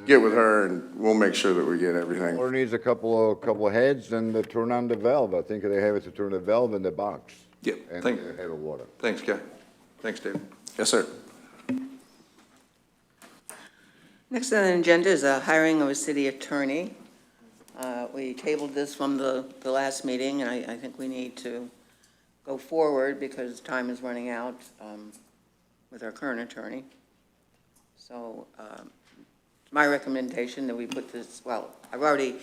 Speaker 13: get with her, and we'll make sure that we get everything.
Speaker 12: Or needs a couple of heads and they turn on the valve. I think they have it to turn the valve in the box.
Speaker 2: Yep.
Speaker 12: And
Speaker 2: Thank-
Speaker 12: they have water.
Speaker 2: Thanks, Guy. Thanks, David.
Speaker 13: Yes, sir.
Speaker 4: Next on the agenda is a hiring of a city attorney. We tabled this from the last meeting, and I think we need to go forward because time is running out with our current attorney. So my recommendation that we put this, well, I've already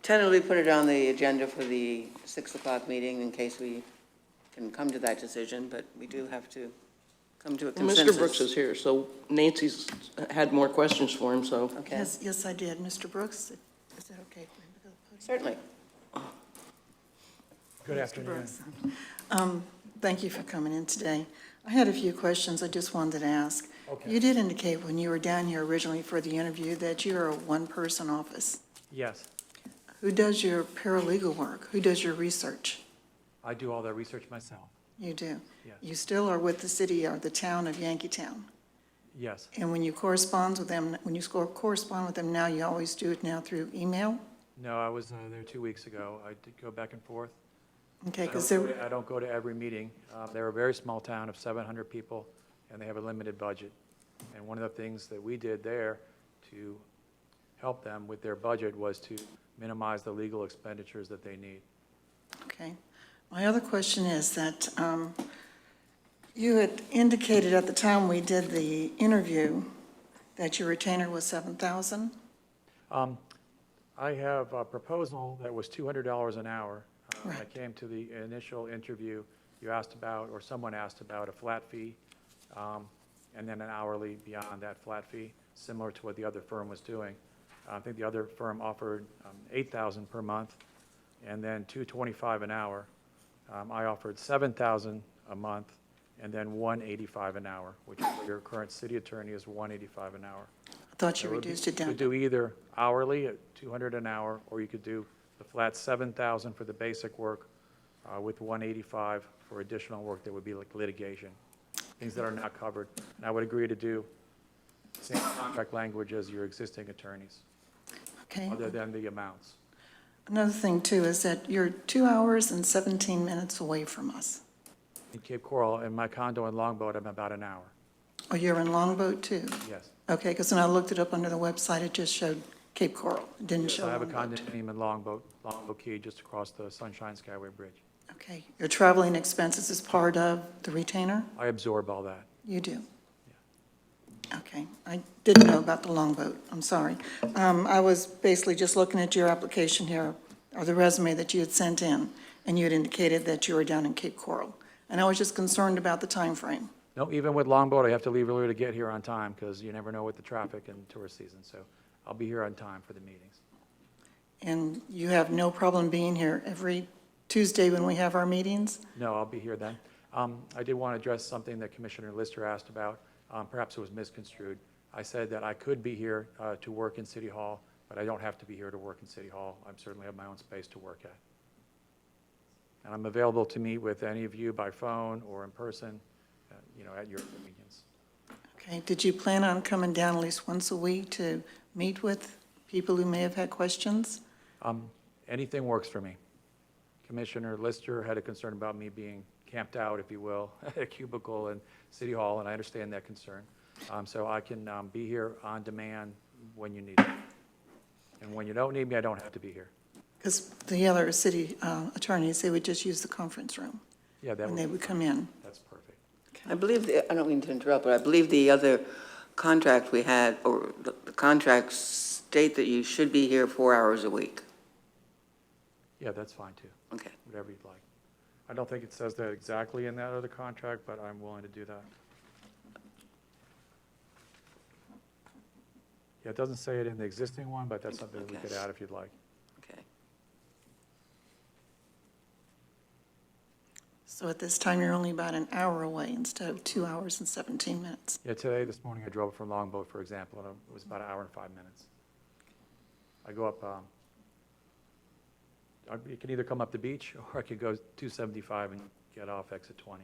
Speaker 4: tentatively put it on the agenda for the 6 o'clock meeting in case we can come to that decision, but we do have to come to a consensus.
Speaker 3: Mr. Brooks is here, so Nancy's had more questions for him, so.
Speaker 4: Okay,
Speaker 14: Yes, I did. Mr. Brooks, is that okay for him to go to the podium?
Speaker 4: certainly.
Speaker 14: Good afternoon. Thank you for coming in today. I had a few questions I just wanted to ask. You did indicate when you were down here originally for the interview that you're a one-person office.
Speaker 15: Yes,
Speaker 14: Who does your paralegal work? Who does your research?
Speaker 15: I do all that research myself.
Speaker 14: You do?
Speaker 15: Yes.
Speaker 14: You still are with the city or the town of Yankeetown?
Speaker 15: Yes,
Speaker 14: And when you correspond with them, correspond with them now, you always do it now through email?
Speaker 15: no, I was there 2 weeks ago. I did go back and forth.
Speaker 14: Okay,
Speaker 15: I
Speaker 14: because
Speaker 15: don't go to- I don't go to every meeting. They're a very small town of 700 people, and they have a limited budget. And one of the things that we did there to help them with their budget was to minimize the legal expenditures that they need.
Speaker 14: okay. My other question is that you had indicated at the time we did the interview that your retainer was $7,000?
Speaker 15: I have a proposal that was $200 an hour. When I
Speaker 14: Right.
Speaker 15: came to the initial interview, you asked about, or someone asked about a flat fee, and then an hourly beyond that flat fee, similar to what the other firm was doing. I think the other firm offered $8,000 per month, and then $225 an hour. I offered $7,000 a month, and then $185 an hour, which for your current city attorney is $185 an hour.
Speaker 14: I thought you
Speaker 15: So would
Speaker 14: reduced it
Speaker 15: You
Speaker 14: down.
Speaker 15: could do either hourly at $200 an hour, or you could do the flat $7,000 for the basic work with $185 for additional work that would be like litigation, things that are not covered. And I would agree to do same contract language as your existing attorneys,
Speaker 14: Okay.
Speaker 15: other than the amounts.
Speaker 14: Another thing too is that you're 2 hours and 17 minutes away from us.
Speaker 15: In Cape Coral, in my condo in Longboat, I'm about an hour.
Speaker 14: Oh, you're in Longboat too?
Speaker 15: Yes.
Speaker 14: Okay, because when I looked it up under the website, it just showed Cape Coral. It didn't show
Speaker 15: I have a
Speaker 14: Longboat.
Speaker 15: condominium in Longboat Key, just across the Sunshine Skyway Bridge.
Speaker 14: Okay, your traveling expenses is part of the retainer?
Speaker 15: I absorb all that.
Speaker 14: You do? Okay, I didn't know about the Longboat, I'm sorry. I was basically just looking at your application here, or the resume that you had sent in, and you had indicated that you were down in Cape Coral. And I was just concerned about the time frame.
Speaker 15: No, even with Longboat, I have to leave earlier to get here on time, because you never know with the traffic and tourist season, so I'll be here on time for the meetings.
Speaker 14: And you have no problem being here every Tuesday when we have our meetings?
Speaker 15: No, I'll be here then. I did want to address something that Commissioner Lister asked about. Perhaps it was misconstrued. I said that I could be here to work in City Hall, but I don't have to be here to work in City Hall. I certainly have my own space to work at. And I'm available to meet with any of you by phone or in person, at your convenience.
Speaker 14: Okay, did you plan on coming down at least once a week to meet with people who may have had questions?
Speaker 15: Anything works for me. Commissioner Lister had a concern about me being camped out, if you will, at a cubicle in City Hall, and I understand that concern. So I can be here on demand when you need me. And when you don't need me, I don't have to be here.
Speaker 14: Because the other city attorneys, they would just use the conference room
Speaker 15: Yeah, that
Speaker 14: when they would come in.
Speaker 15: that's perfect.
Speaker 4: I believe, I don't mean to interrupt, but I believe the other contract we had, or the contracts state that you should be here 4 hours a week.
Speaker 15: Yeah, that's fine too,
Speaker 4: Okay.
Speaker 15: whatever you'd like. I don't think it says that exactly in that other contract, but I'm willing to do that. Yeah, it doesn't say it in the existing one, but that's something that we
Speaker 4: Okay.
Speaker 15: could add if you'd like.
Speaker 4: Okay.
Speaker 14: So at this time, you're only about an hour away instead of 2 hours and 17 minutes.
Speaker 15: Yeah, this morning I drove from Longboat, for example, and it was about an hour and 5 minutes. I go up, you can either come up the beach, or I could go 275 and get off exit 20.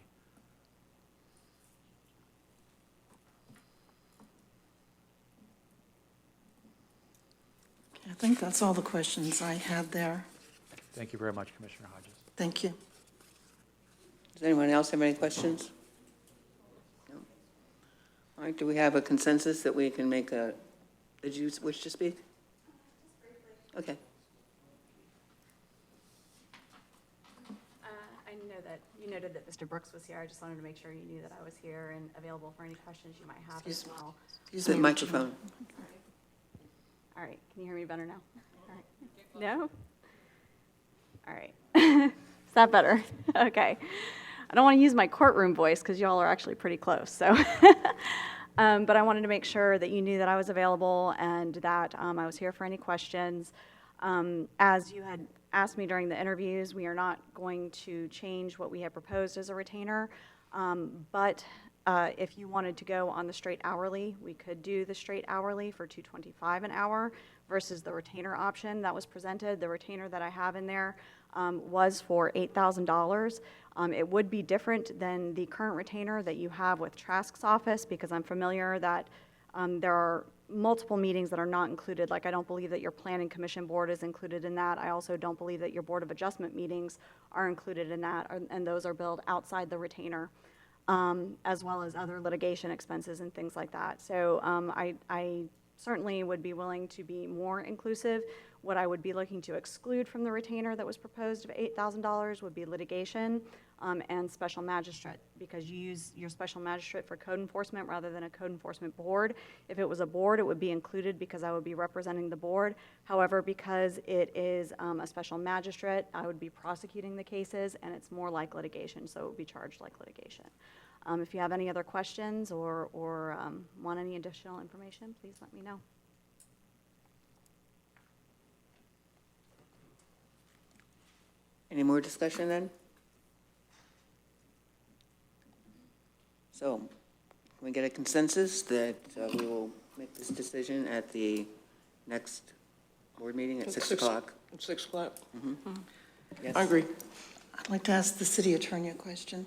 Speaker 14: I think that's all the questions I had there.
Speaker 15: Thank you very much, Commissioner Hodges.
Speaker 14: Thank you.
Speaker 4: Does anyone else have any questions? No? All right, do we have a consensus that we can make a, did you wish to speak? Okay.
Speaker 16: I know that you noted that Mr. Brooks was here. I just wanted to make sure you knew that I was here and available for any questions you might have as well.
Speaker 14: Excuse
Speaker 4: The
Speaker 14: me,
Speaker 4: microphone.
Speaker 16: All right, can you hear me better now? All right. No? All right. Is that better? Okay. I don't want to use my courtroom voice because y'all are actually pretty close, so. But I wanted to make sure that you knew that I was available and that I was here for any questions. As you had asked me during the interviews, we are not going to change what we have proposed as a retainer. But if you wanted to go on the straight hourly, we could do the straight hourly for $2.25 an hour versus the retainer option that was presented. The retainer that I have in there was for $8,000. It would be different than the current retainer that you have with Trask's office, because I'm familiar that there are multiple meetings that are not included. Like, I don't believe that your planning commission board is included in that. I also don't believe that your board of adjustment meetings are included in that, and those are billed outside the retainer, as well as other litigation expenses and things like that. So I certainly would be willing to be more inclusive. What I would be looking to exclude from the retainer that was proposed of $8,000 would be litigation and special magistrate, because you use your special magistrate for code enforcement rather than a code enforcement board. If it was a board, it would be included because I would be representing the board. However, because it is a special magistrate, I would be prosecuting the cases, and it's more like litigation, so it would be charged like litigation. If you have any other questions or want any additional information, please let me know.
Speaker 4: Any more discussion then? So, can we get a consensus that we will make this decision at the next board meeting at 6 o'clock?
Speaker 3: 6 o'clock.
Speaker 4: Yes.
Speaker 3: I agree.
Speaker 14: I'd like to ask the city attorney a question.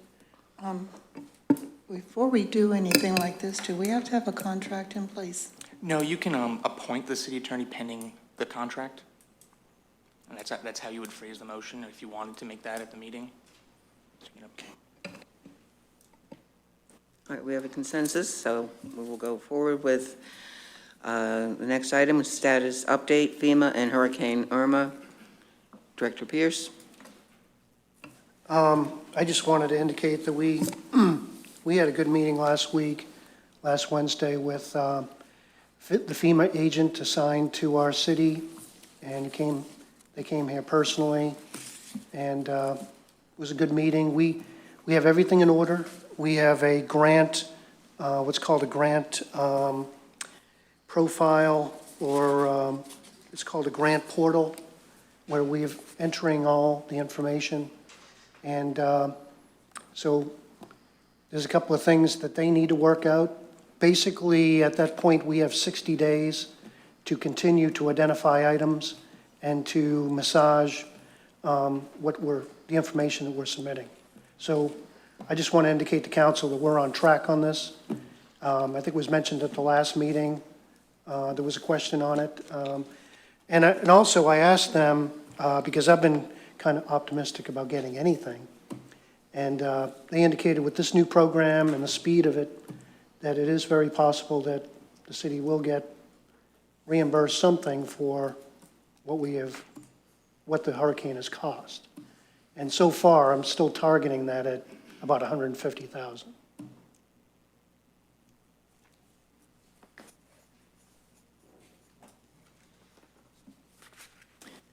Speaker 14: Before we do anything like this, do we have to have a contract in place?
Speaker 17: No, you can appoint the city attorney pending the contract. And that's how you would phrase the motion if you wanted to make that at the meeting.
Speaker 4: All right, we have a consensus, so we will go forward with the next item, status update, FEMA and Hurricane Irma. Director Pierce.
Speaker 9: I just wanted to indicate that we had a good meeting last Wednesday, with the FEMA agent assigned to our city, and they came here personally, and it was a good meeting. We have everything in order. We have a grant, what's called a grant profile, or it's called a grant portal, where we're entering all the information. And so there's a couple of things that they need to work out. Basically, at that point, we have 60 days to continue to identify items and to massage the information that we're submitting. So I just want to indicate to council that we're on track on this. I think it was mentioned at the last meeting. There was a question on it. And also I asked them, because I've been kind of optimistic about getting anything. And they indicated with this new program and the speed of it, that it is very possible that the city will get reimbursed something for what the hurricane has cost. And so far, I'm still targeting that at about $150,000.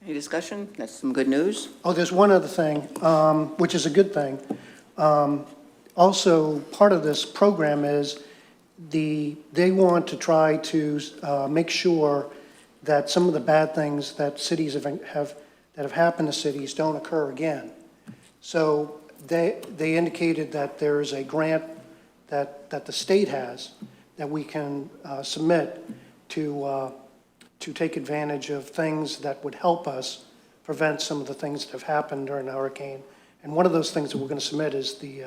Speaker 4: Any discussion? That's some good news.
Speaker 9: Oh, there's one other thing, which is a good thing. Also, part of this program is they want to try to make sure that some of the bad things that cities have happened to cities don't occur again. So they indicated that there is a grant that the state has that we can submit to take advantage of things that would help us prevent some of the things that have happened during the hurricane. And one of those things that we're going to submit is the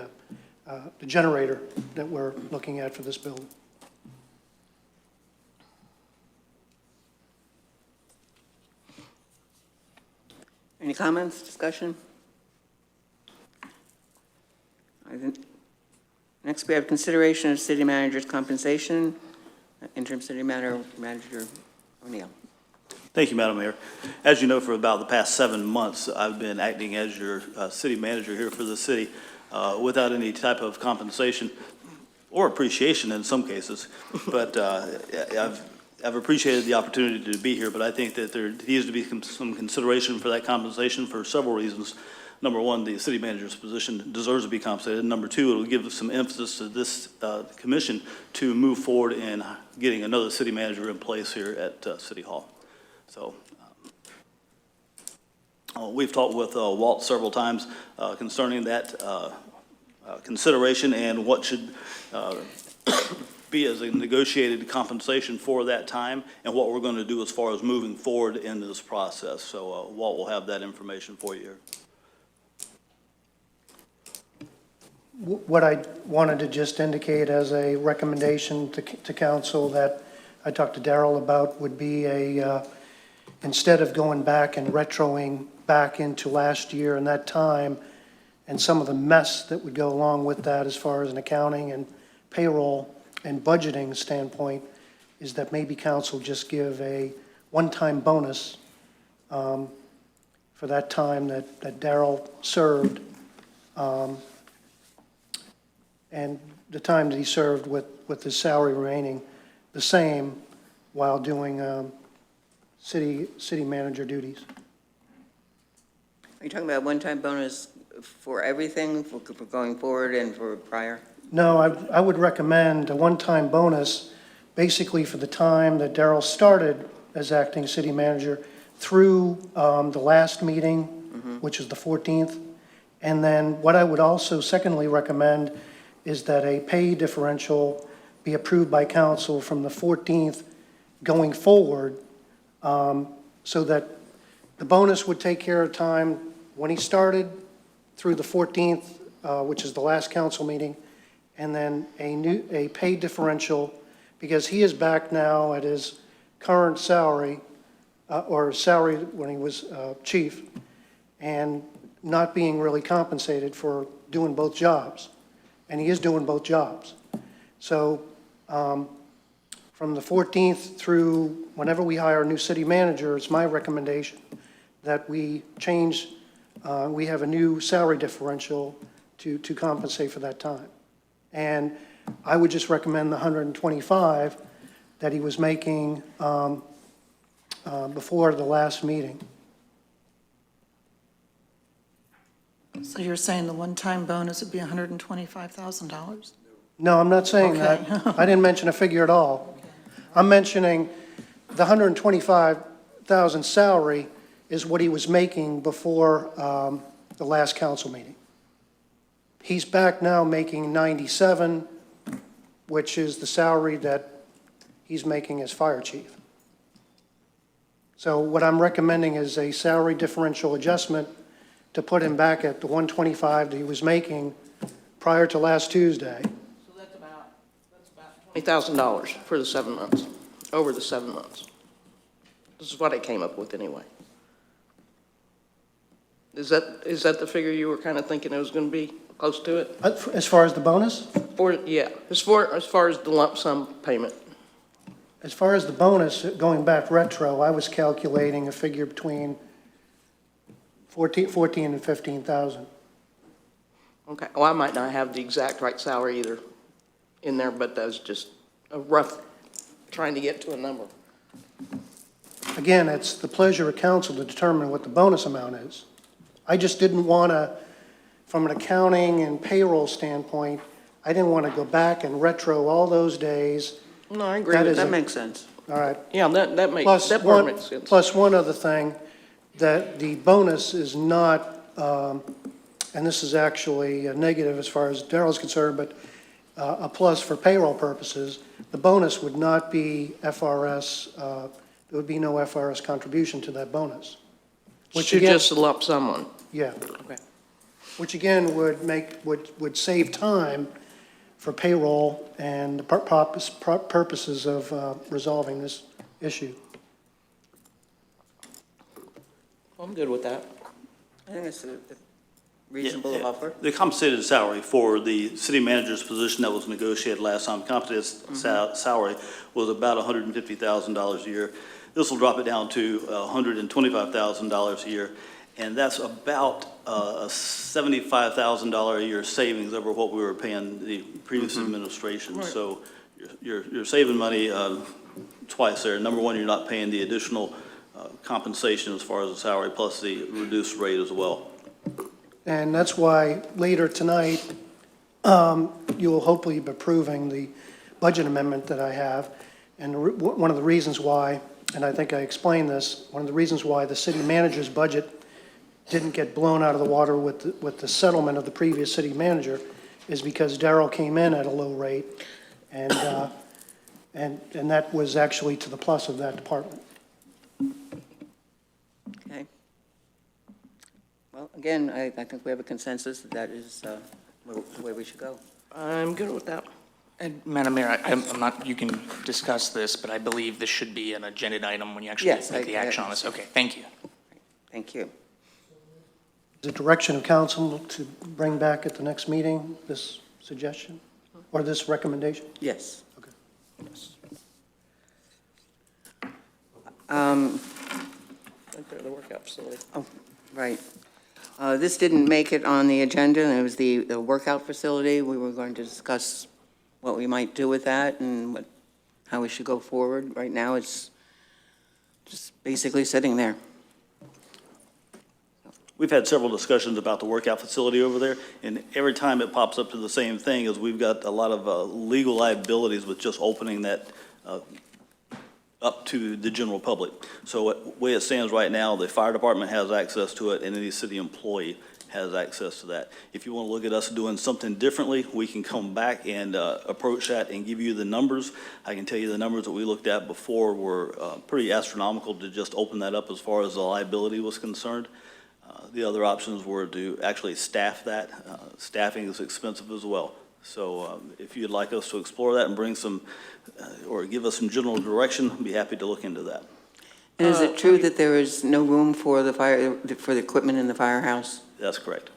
Speaker 9: generator that we're looking at for this building.
Speaker 4: Any comments, discussion? Next, we have consideration of city manager's compensation. Interim city manager O'Neill.
Speaker 7: Thank you, Madam Mayor. As you know, for about the past 7 months, I've been acting as your city manager here for the city without any type of compensation or appreciation in some cases. But I've appreciated the opportunity to be here, but I think that there needs to be some consideration for that compensation for several reasons. Number one, the city manager's position deserves to be compensated. Number two, it will give some emphasis to this commission to move forward in getting another city manager in place here at City Hall. So We've talked with Walt several times concerning that consideration and what should be as a negotiated compensation for that time and what we're going to do as far as moving forward in this process. So Walt will have that information for you here.
Speaker 9: What I wanted to just indicate as a recommendation to council that I talked to Darrell about would be instead of going back and retroing back into last year and that time and some of the mess that would go along with that as far as an accounting and payroll and budgeting standpoint, is that maybe council just give a one-time bonus for that time that Darrell served, and the time that he served with his salary remaining the same while doing city manager duties.
Speaker 4: Are you talking about one-time bonus for everything, for going forward and for prior?
Speaker 9: No, I would recommend a one-time bonus basically for the time that Darrell started as acting city manager through the last meeting, which is the 14th. And then what I would also secondly recommend is that a pay differential be approved by council from the 14th going forward, so that the bonus would take care of time when he started through the 14th, which is the last council meeting, and then a pay differential, because he is back now at his current salary, or salary when he was chief, and not being really compensated for doing both jobs. And he is doing both jobs. So from the 14th through whenever we hire a new city manager, it's my recommendation that we change, we have a new salary differential to compensate for that time. And I would just recommend the 125 that he was making before the last meeting.
Speaker 14: So you're saying the one-time bonus would be $125,000?
Speaker 9: No, I'm not saying that. I didn't mention a figure at all. I'm mentioning the 125,000 salary is what he was making before the last council meeting. He's back now making 97, which is the salary that he's making as fire chief. So what I'm recommending is a salary differential adjustment to put him back at the 125 that he was making prior to last Tuesday.
Speaker 3: So that's about $20,000 for the 7 months, over the 7 months. This is what I came up with anyway. Is that the figure you were kind of thinking it was going to be, close to it?
Speaker 9: As far as the bonus?
Speaker 3: Yeah, as far as the lump sum payment.
Speaker 9: As far as the bonus, going back retro, I was calculating a figure between 14 and 15,000.
Speaker 3: Okay, well, I might not have the exact right salary either in there, but that's just a rough, trying to get to a number.
Speaker 9: Again, it's the pleasure of council to determine what the bonus amount is. I just didn't want to, from an accounting and payroll standpoint, I didn't want to go back and retro all those days.
Speaker 3: No, I agree with
Speaker 4: That makes sense.
Speaker 9: All right.
Speaker 3: Yeah, that makes sense.
Speaker 9: Plus one other thing, that the bonus is not, and this is actually a negative as far as Darrell's concerned, but a plus for payroll purposes, the bonus would not be FRS, there would be no FRS contribution to that bonus. Which
Speaker 3: Should
Speaker 9: again,
Speaker 3: just lump sum one.
Speaker 9: yeah,
Speaker 3: Okay.
Speaker 9: which again would save time for payroll and the purposes of resolving this issue.
Speaker 3: I'm good with that.
Speaker 4: I think it's a reasonable offer.
Speaker 7: The compensated salary for the city manager's position that was negotiated last time, compensated salary was about $150,000 a year. This will drop it down to $125,000 a year, and that's about a $75,000 a year savings over what we were paying the previous administration.
Speaker 3: Right.
Speaker 7: So you're saving money twice there. Number one, you're not paying the additional compensation as far as the salary plus the reduced rate as well.
Speaker 9: And that's why later tonight, you will hopefully be approving the budget amendment that I have. And one of the reasons why, and I think I explained this, one of the reasons why the city manager's budget didn't get blown out of the water with the settlement of the previous city manager is because Darrell came in at a low rate, and that was actually to the plus of that department.
Speaker 4: Okay. Well, again, I think we have a consensus that that is the way we should go.
Speaker 3: I'm good with that.
Speaker 17: And Madam Mayor, I'm not, you can discuss this, but I believe this should be an agenda item when you actually
Speaker 4: Yes,
Speaker 17: make the action on this. Okay, thank you.
Speaker 4: Thank you.
Speaker 9: The direction of council to bring back at the next meeting this suggestion or this recommendation?
Speaker 4: Yes.
Speaker 9: Okay.
Speaker 3: The workout facility.
Speaker 4: Oh, right. This didn't make it on the agenda, and it was the workout facility. We were going to discuss what we might do with that and how we should go forward. Right now, it's just basically sitting there.
Speaker 7: We've had several discussions about the workout facility over there, and every time it pops up to the same thing, is we've got a lot of legal liabilities with just opening that up to the general public. So the way it stands right now, the fire department has access to it, and any city employee has access to that. If you want to look at us doing something differently, we can come back and approach that and give you the numbers. I can tell you the numbers that we looked at before were pretty astronomical to just open that up as far as the liability was concerned. The other options were to actually staff that. Staffing is expensive as well. So if you'd like us to explore that and bring some, or give us some general direction, I'd be happy to look into that.
Speaker 4: And is it true that there is no room for the equipment in the firehouse?
Speaker 7: That's correct.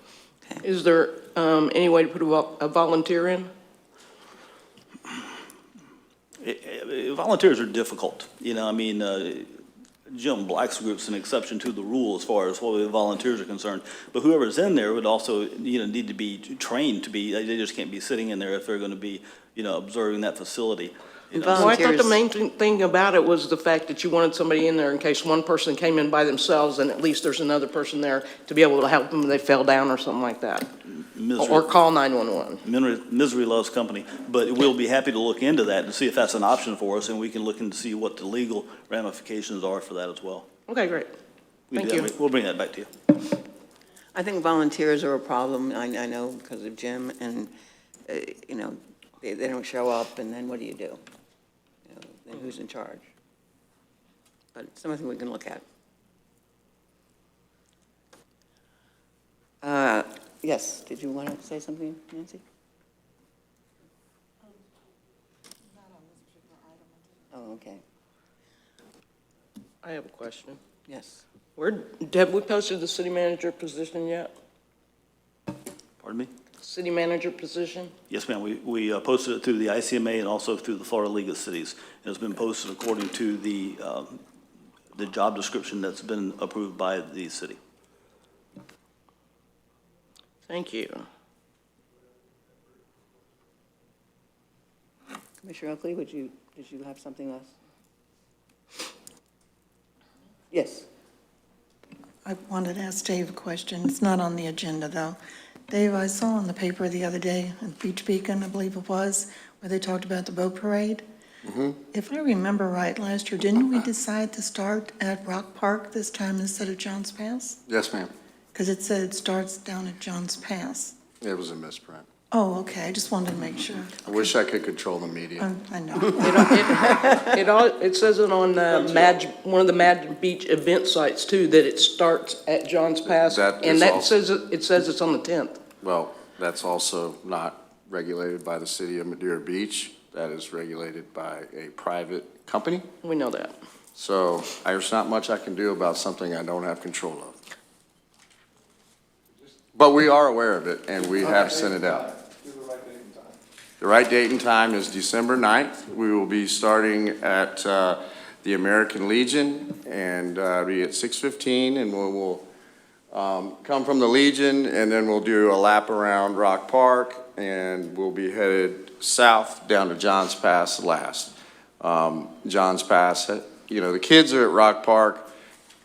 Speaker 3: Is there any way to put a volunteer in?
Speaker 7: Volunteers are difficult. You know, I mean, Jim Black's group's an exception to the rule as far as what the volunteers are concerned. But whoever's in there would also, need to be trained to be, they just can't be sitting in there if they're going to be, observing that facility.
Speaker 3: Well, I thought the main thing about it was the fact that you wanted somebody in there in case one person came in by themselves, and at least there's another person there to be able to help them if they fell down or something like that. Or call 911.
Speaker 7: Misery loves company, but we'll be happy to look into that and see if that's an option for us, and we can look and see what the legal ramifications are for that as well.
Speaker 3: Okay, great. Thank you.
Speaker 7: We'll bring that back to you.
Speaker 4: I think volunteers are a problem, I know, because of Jim, and, they don't show up, and then what do you do? Then who's in charge? But it's something we can look at. Yes, did you want to say something, Nancy? Oh, okay.
Speaker 3: I have a question.
Speaker 4: Yes.
Speaker 3: Have we posted the city manager position yet?
Speaker 7: Pardon me?
Speaker 3: City manager position?
Speaker 7: Yes, ma'am. We posted it through the ICMA and also through the Florida League of Cities. It's been posted according to the job description that's been approved by the city.
Speaker 3: Thank you.
Speaker 4: Commissioner Oakley, did you have something else? Yes.
Speaker 14: I wanted to ask Dave a question. It's not on the agenda, though. Dave, I saw in the paper the other day, in Beach Beacon, I believe it was, where they talked about the boat parade.
Speaker 13: Mm-hmm.
Speaker 14: If I remember right, last year, didn't we decide to start at Rock Park this time instead of Johns Pass?
Speaker 13: Yes, ma'am.
Speaker 14: Because it said it starts down at Johns Pass.
Speaker 13: It was a misprint.
Speaker 14: Oh, okay, I just wanted to make sure.
Speaker 13: I wish I could control the media.
Speaker 14: I know.
Speaker 3: It says it on one of the Mad Beach event sites too, that it starts at Johns Pass.
Speaker 13: That
Speaker 3: And
Speaker 13: is
Speaker 3: that
Speaker 13: also-
Speaker 3: it says it's on the 10th.
Speaker 13: Well, that's also not regulated by the city of Madeira Beach. That is regulated by a private company.
Speaker 3: We know that.
Speaker 13: So there's not much I can do about something I don't have control of. But we are aware of it, and we have sent it out. The right date and time is December 9th. We will be starting at the American Legion, and be at 6:15, and we'll come from the Legion, and then we'll do a lap around Rock Park, and we'll be headed south down to Johns Pass last. Johns Pass, the kids are at Rock Park.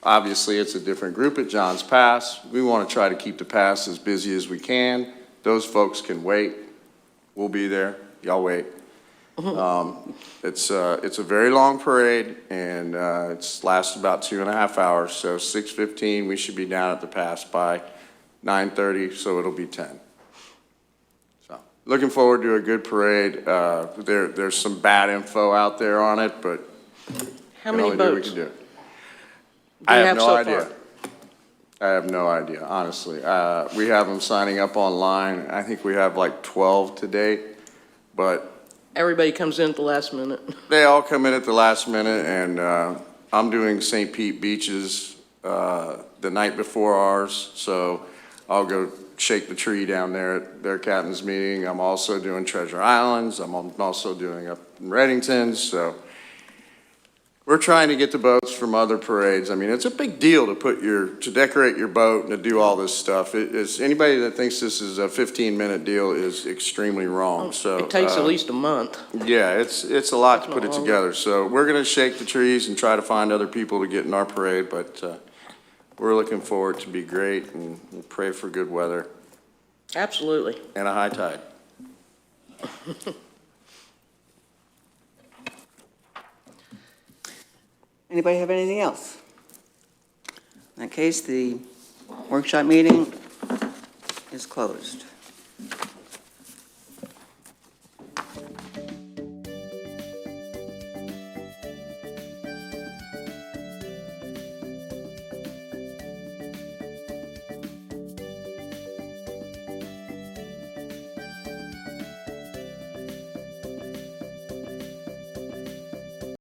Speaker 13: Obviously, it's a different group at Johns Pass. We want to try to keep the pass as busy as we can. Those folks can wait. We'll be there. Y'all wait. It's a very long parade, and it's lasts about 2.5 hours, so 6:15, we should be down at the pass by 9:30, so it'll be 10. So, looking forward to a good parade. There's some bad info out there on it, but
Speaker 3: How
Speaker 13: can
Speaker 3: many
Speaker 13: only do what we
Speaker 3: boats
Speaker 13: can
Speaker 3: do
Speaker 13: do.
Speaker 3: you
Speaker 13: I have
Speaker 3: have
Speaker 13: no
Speaker 3: so
Speaker 13: idea.
Speaker 3: far?
Speaker 13: I have no idea, honestly. We have them signing up online. I think we have like 12 to date, but
Speaker 3: Everybody comes in at the last minute.
Speaker 13: they all come in at the last minute, and I'm doing St. Pete beaches the night before ours, so I'll go shake the tree down there at their captain's meeting. I'm also doing Treasure Islands. I'm also doing up in Reddington, so we're trying to get the boats from other parades. I mean, it's a big deal to decorate your boat and to do all this stuff. Anybody that thinks this is a 15-minute deal is extremely wrong, so.
Speaker 3: It takes at least a month.
Speaker 13: Yeah, it's a lot to put it
Speaker 3: That's not
Speaker 13: together. So we're gonna shake the trees and try to find other people to get in our parade, but we're looking forward to be great, and we'll pray for good weather
Speaker 3: Absolutely.
Speaker 13: and a high tide.
Speaker 4: Anybody have anything else? In that case, the workshop meeting is closed.